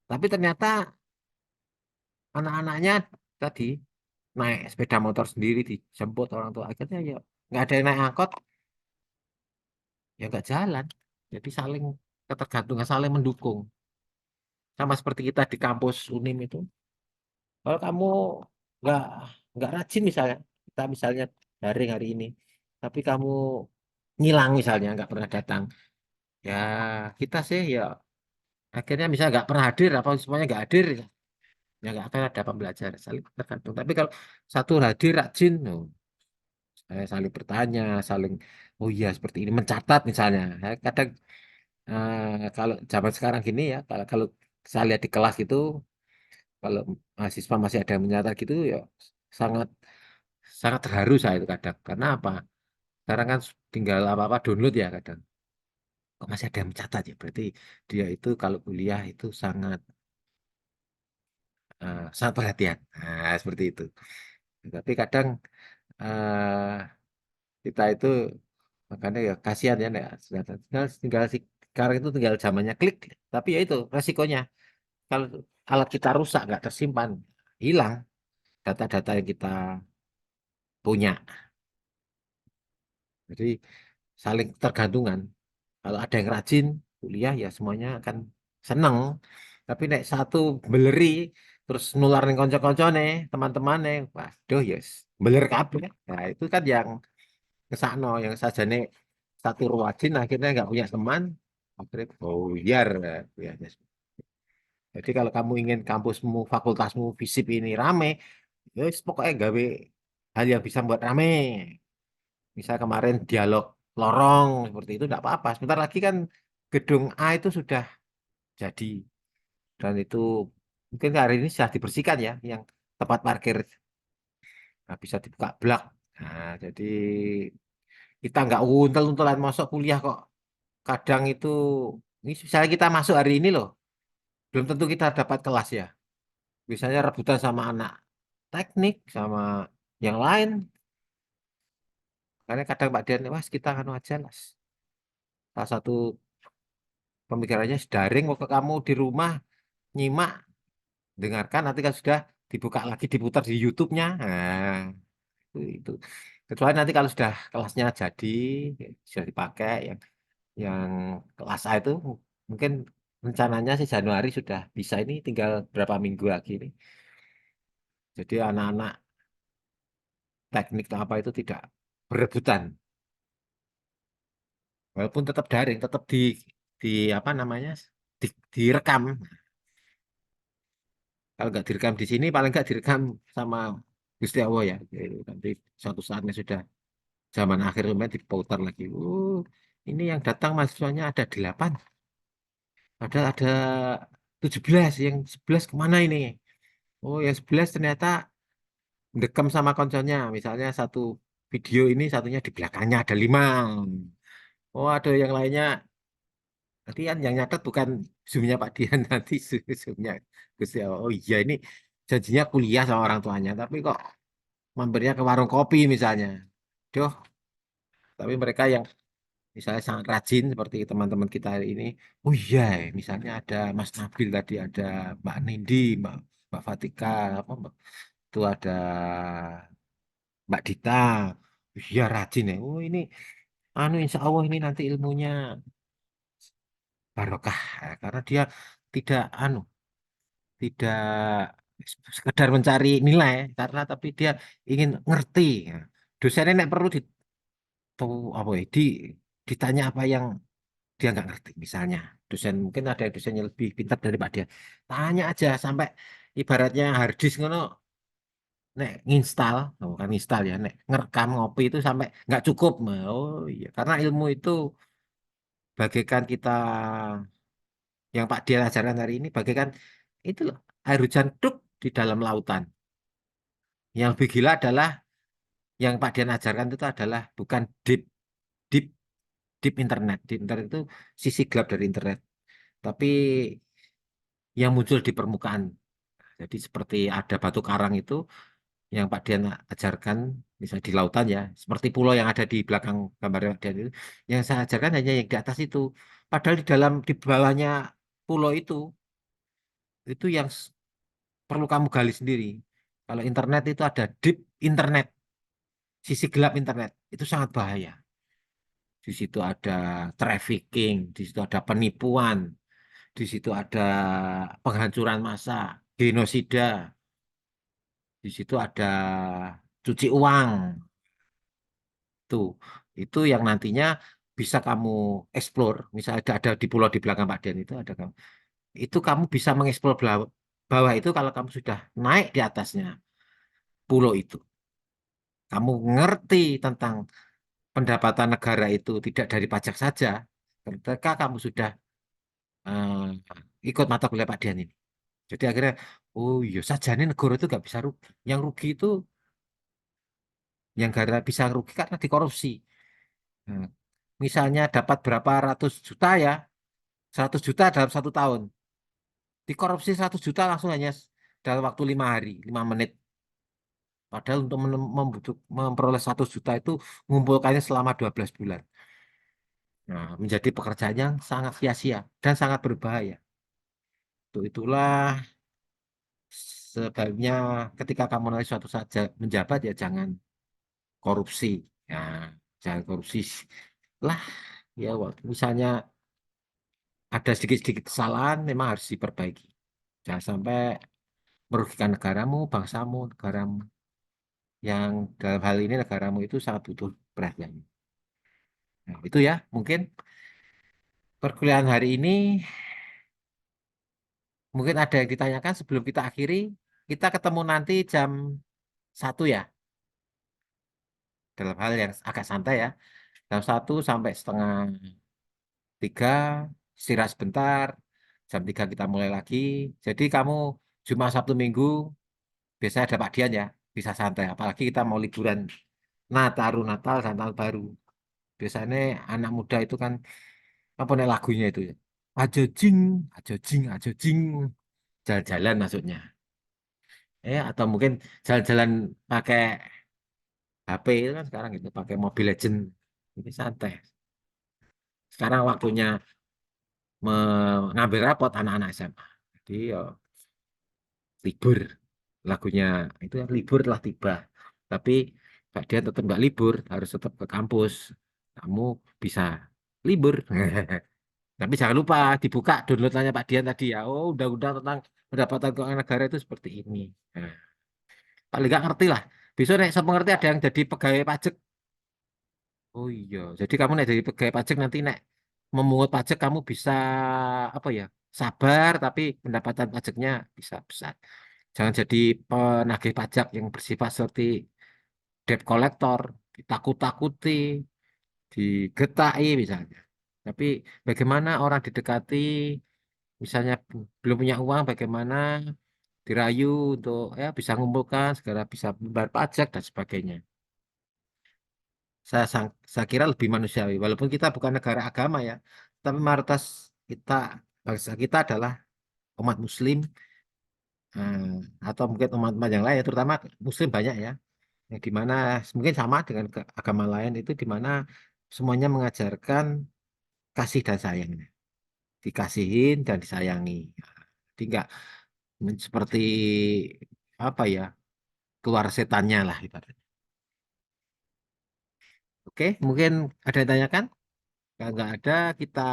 Tapi ternyata anak-anaknya tadi naik sepeda motor sendiri dijemput orang tua akhirnya ya nggak ada yang naik angkot ya nggak jalan jadi saling ketergantungan saling mendukung sama seperti kita di kampus Unim itu kalau kamu nggak nggak rajin misalnya kita misalnya daring hari ini tapi kamu ngilang misalnya nggak pernah datang ya kita sih ya akhirnya misalnya nggak pernah hadir apa semuanya nggak hadir ya nggak akan ada pembelajaran saling tergantung tapi kalau satu hadir rajin no, saling bertanya, saling, oh iya seperti ini, mencatat misalnya. Kadang kalau zaman sekarang gini ya, kalau saya lihat di kelas gitu, kalau mahasiswa masih ada yang mencatat gitu, ya sangat sangat terharu saya itu kadang. Karena apa? Sekarang kan tinggal apa-apa download ya kadang. Kok masih ada yang mencatat ya? Berarti dia itu kalau kuliah itu sangat perhatian. Nah, seperti itu. Tapi kadang eh, kita itu makanya ya kasihan ya Nek. Tinggal sekarang itu tinggal zamannya klik tapi ya itu resikonya kalau alat kita rusak nggak tersimpan hilang data-data yang kita punya jadi saling tergantungan kalau ada yang rajin kuliah ya semuanya akan seneng tapi nek satu beleri terus nularin konco-konco nih teman-teman nih waduh yes beler kabeh nah itu kan yang kesakno yang saja nih satu rajin akhirnya nggak punya teman akhirnya buyar ya. Jadi kalau kamu ingin kampusmu fakultasmu FISIP ini rame ya wis pokoknya gawe hal yang bisa membuat rame. Misal kemarin dialog lorong seperti itu tidak apa-apa. Sebentar lagi kan gedung A itu sudah jadi dan itu mungkin hari ini sudah dibersihkan ya, yang tempat parkir. Nah, bisa dibuka blak. Nah, jadi kita nggak untel-untelan masuk kuliah kok. Kadang itu, ini misalnya kita masuk hari ini loh, belum tentu kita dapat kelas ya. Biasanya rebutan sama anak teknik, sama yang lain. Karena kadang Pak Dian, wah kita kan aja lah. Salah satu pemikirannya daring, waktu kamu di rumah nyimak, dengarkan, nanti kan sudah dibuka lagi, diputar di YouTube-nya. Nah, itu. Kecuali nanti kalau sudah kelasnya jadi, sudah dipakai, yang kelas A itu mungkin rencananya sih Januari sudah bisa, ini tinggal berapa minggu lagi ini. Jadi anak-anak teknik atau apa itu tidak berebutan, walaupun tetap daring, tetap di apa namanya, di, direkam. Kalau nggak direkam di sini, paling nggak direkam sama Gusti Allah ya. Jadi nanti suatu saatnya sudah zaman akhir kemudian diputar lagi. Ini yang datang mahasiswanya ada 8, ada 17, yang 11 kemana ini? Oh, yang 11 ternyata dekam sama konconya. Misalnya satu video ini, satunya di belakangnya ada 5. Oh, ada yang lainnya. Nanti kan yang nyatet bukan zoomnya Pak Dian, nanti zoomnya Gusti Allah. Oh iya, ini janjinya kuliah sama orang tuanya, tapi kok mampirnya ke warung kopi misalnya. Duh, tapi mereka yang misalnya sangat rajin seperti teman-teman kita hari ini. Oh iya, misalnya ada Mas Nabil tadi, ada Mbak Nindi, Mbak Fatika, apa, itu ada Mbak Dita. Iya rajin ya. Oh ini, anu insya Allah ini nanti ilmunya barokah. Karena dia tidak anu, tidak sekedar mencari nilai, karena tapi dia ingin ngerti. Nah, dosennya nek perlu tahu apa ya, ditanya apa yang dia nggak ngerti. Misalnya dosen, mungkin ada dosen yang lebih pintar daripada dia, tanya aja sampai ibaratnya harddisk ngono, nek nginstal, oh, bukan install ya, nek ngerekam ngopi itu sampai nggak cukup. Oh iya, karena ilmu itu bagaikan kita, yang Pak Dian ajarkan hari ini bagaikan itu loh, air hujan duk di dalam lautan. Yang lebih gila adalah yang Pak Dian ajarkan itu adalah bukan deep deep deep internet. Deep internet itu sisi gelap dari internet, tapi yang muncul di permukaan. Jadi seperti ada batu karang itu yang Pak Dian ajarkan, misalnya di lautan ya, seperti pulau yang ada di belakang gambar Pak Dian itu. Yang saya ajarkan hanya yang di atas itu. Padahal di dalam, di bawahnya pulau itu yang perlu kamu gali sendiri. Kalau internet itu ada deep internet, sisi gelap internet, itu sangat bahaya. Di situ ada trafficking, di situ ada penipuan, di situ ada penghancuran massa, genosida, di situ ada cuci uang. Tuh, itu yang nantinya bisa kamu explore. Misalnya ada di pulau di belakang Pak Dian itu ada kamu. Itu kamu bisa mengeksplor bawah itu kalau kamu sudah naik di atasnya pulau itu. Kamu ngerti tentang pendapatan negara itu tidak dari pajak saja. Ketika kamu sudah ikut mata kuliah Pak Dian ini. Jadi akhirnya, oh iya saja nih negara itu nggak bisa rugi. Yang rugi itu, yang negara bisa rugi karena dikorupsi. Nah, misalnya dapat berapa ratus juta ya, 100 juta dalam 1 tahun. Dikorupsi 100 juta langsung hanya dalam waktu 5 hari, 5 menit. Padahal untuk memperoleh 100 juta itu mengumpulkannya selama 12 bulan. Nah, menjadi pekerjaan yang sangat sia-sia dan sangat berbahaya. Itulah sebabnya ketika kamu nanti suatu saat menjabat ya jangan korupsi. Ya, jangan korupsi lah. Ya, misalnya ada sedikit-sedikit kesalahan memang harus diperbaiki. Jangan sampai merugikan negaramu, bangsamu, negaramu. Yang dalam hal ini negaramu itu sangat butuh perhatian. Nah, itu ya, mungkin perkuliahan hari ini mungkin ada yang ditanyakan sebelum kita akhiri. Kita ketemu nanti jam 1 ya. dalam hal yang agak santai ya. Jam 1 sampai setengah 3 istirahat sebentar. Jam 3 kita mulai lagi. Jadi kamu Jumat Sabtu Minggu biasanya ada Pak Dian ya, bisa santai. Apalagi kita mau liburan Natal dan Tahun Baru. Biasanya anak muda itu kan apa nih lagunya itu ya? Ajo jing, ajo jing, ajo jing. Jalan-jalan maksudnya. Atau mungkin jalan-jalan pakai HP itu kan sekarang itu pakai Mobile Legend. Ini santai. Sekarang waktunya mengambil rapot anak-anak SMA. Jadi ya libur lagunya itu kan libur telah tiba. Tapi Kak Dian tetap nggak libur, harus tetap ke kampus. Kamu bisa libur. Tapi jangan lupa dibuka downloadannya Pak Dian tadi ya. Oh, undang-undang tentang pendapatan keuangan negara itu seperti ini. Nah, paling nggak ngerti lah. Besok nek saya mengerti ada yang jadi pegawai pajak. Oh iya, jadi kamu nek jadi pegawai pajak nanti nek memungut pajak kamu bisa apa ya? Sabar tapi pendapatan pajaknya bisa besar. Jangan jadi penagih pajak yang bersifat seperti debt collector, ditakut-takuti, digetai misalnya. Tapi bagaimana orang didekati, misalnya belum punya uang, bagaimana dirayu untuk ya bisa mengumpulkan, segera bisa membayar pajak dan sebagainya. Saya kira lebih manusiawi, walaupun kita bukan negara agama ya, tapi mayoritas kita, bangsa kita adalah umat Muslim, eh, atau mungkin umat-umat yang lain, terutama Muslim banyak ya, yang dimana mungkin sama dengan agama lain itu dimana semuanya mengajarkan kasih dan sayang, dikasihin dan disayangi. Jadi nggak seperti apa ya keluar setannya lah ibaratnya. Oke, mungkin ada yang tanyakan? Kalau nggak ada, kita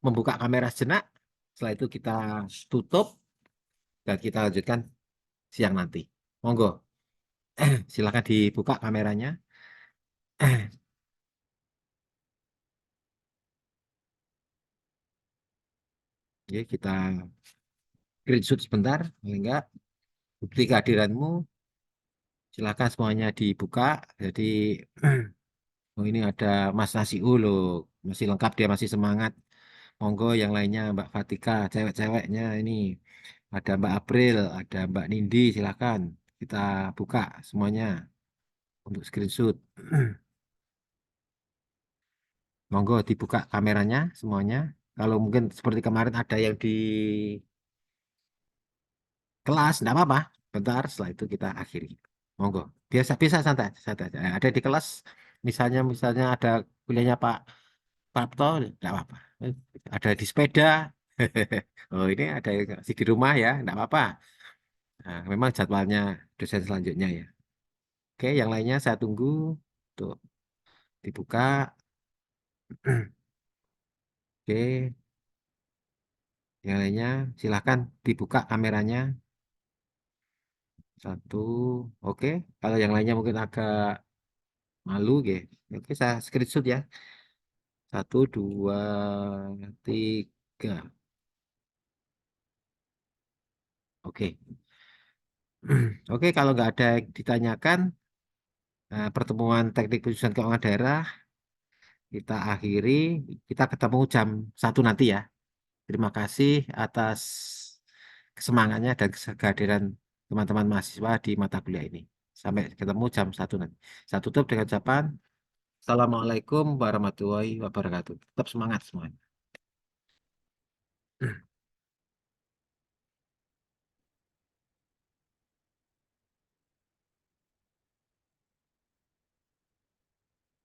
membuka kamera sejenak. Setelah itu kita tutup dan kita lanjutkan siang nanti. Monggo, silakan dibuka kameranya. Oke, kita screenshot sebentar, paling enggak bukti kehadiranmu. Silakan semuanya dibuka. Jadi, oh ini ada Mas Nasiu loh, masih lengkap dia masih semangat. Monggo yang lainnya Mbak Fatika, cewek-ceweknya ini ada Mbak April, ada Mbak Nindi, silakan kita buka semuanya untuk screenshot. Monggo dibuka kameranya semuanya. Kalau mungkin seperti kemarin ada yang di kelas, enggak apa-apa. Bentar, setelah itu kita akhiri. Monggo. Biasa-biasa santai, santai aja. Ada di kelas, misalnya ada kuliahnya Pak Prapto, enggak apa-apa. Ada di sepeda. Oh, ini ada yang masih di rumah ya, enggak apa-apa. Nah, memang jadwalnya dosen selanjutnya ya. Oke, yang lainnya saya tunggu untuk dibuka. Oke, yang lainnya silahkan dibuka kameranya. Satu, oke. Kalau yang lainnya mungkin agak malu, oke, saya screenshot ya. 1, 2, 3. Oke, oke. Kalau nggak ada yang ditanyakan, pertemuan teknik penyusunan keuangan daerah kita akhiri. Kita ketemu jam 1 nanti ya. Terima kasih atas kesemangatnya dan kehadiran teman-teman mahasiswa di mata kuliah ini. Sampai ketemu jam 1 nanti. Saya tutup dengan ucapan Assalamualaikum warahmatullahi wabarakatuh. Tetap semangat semuanya.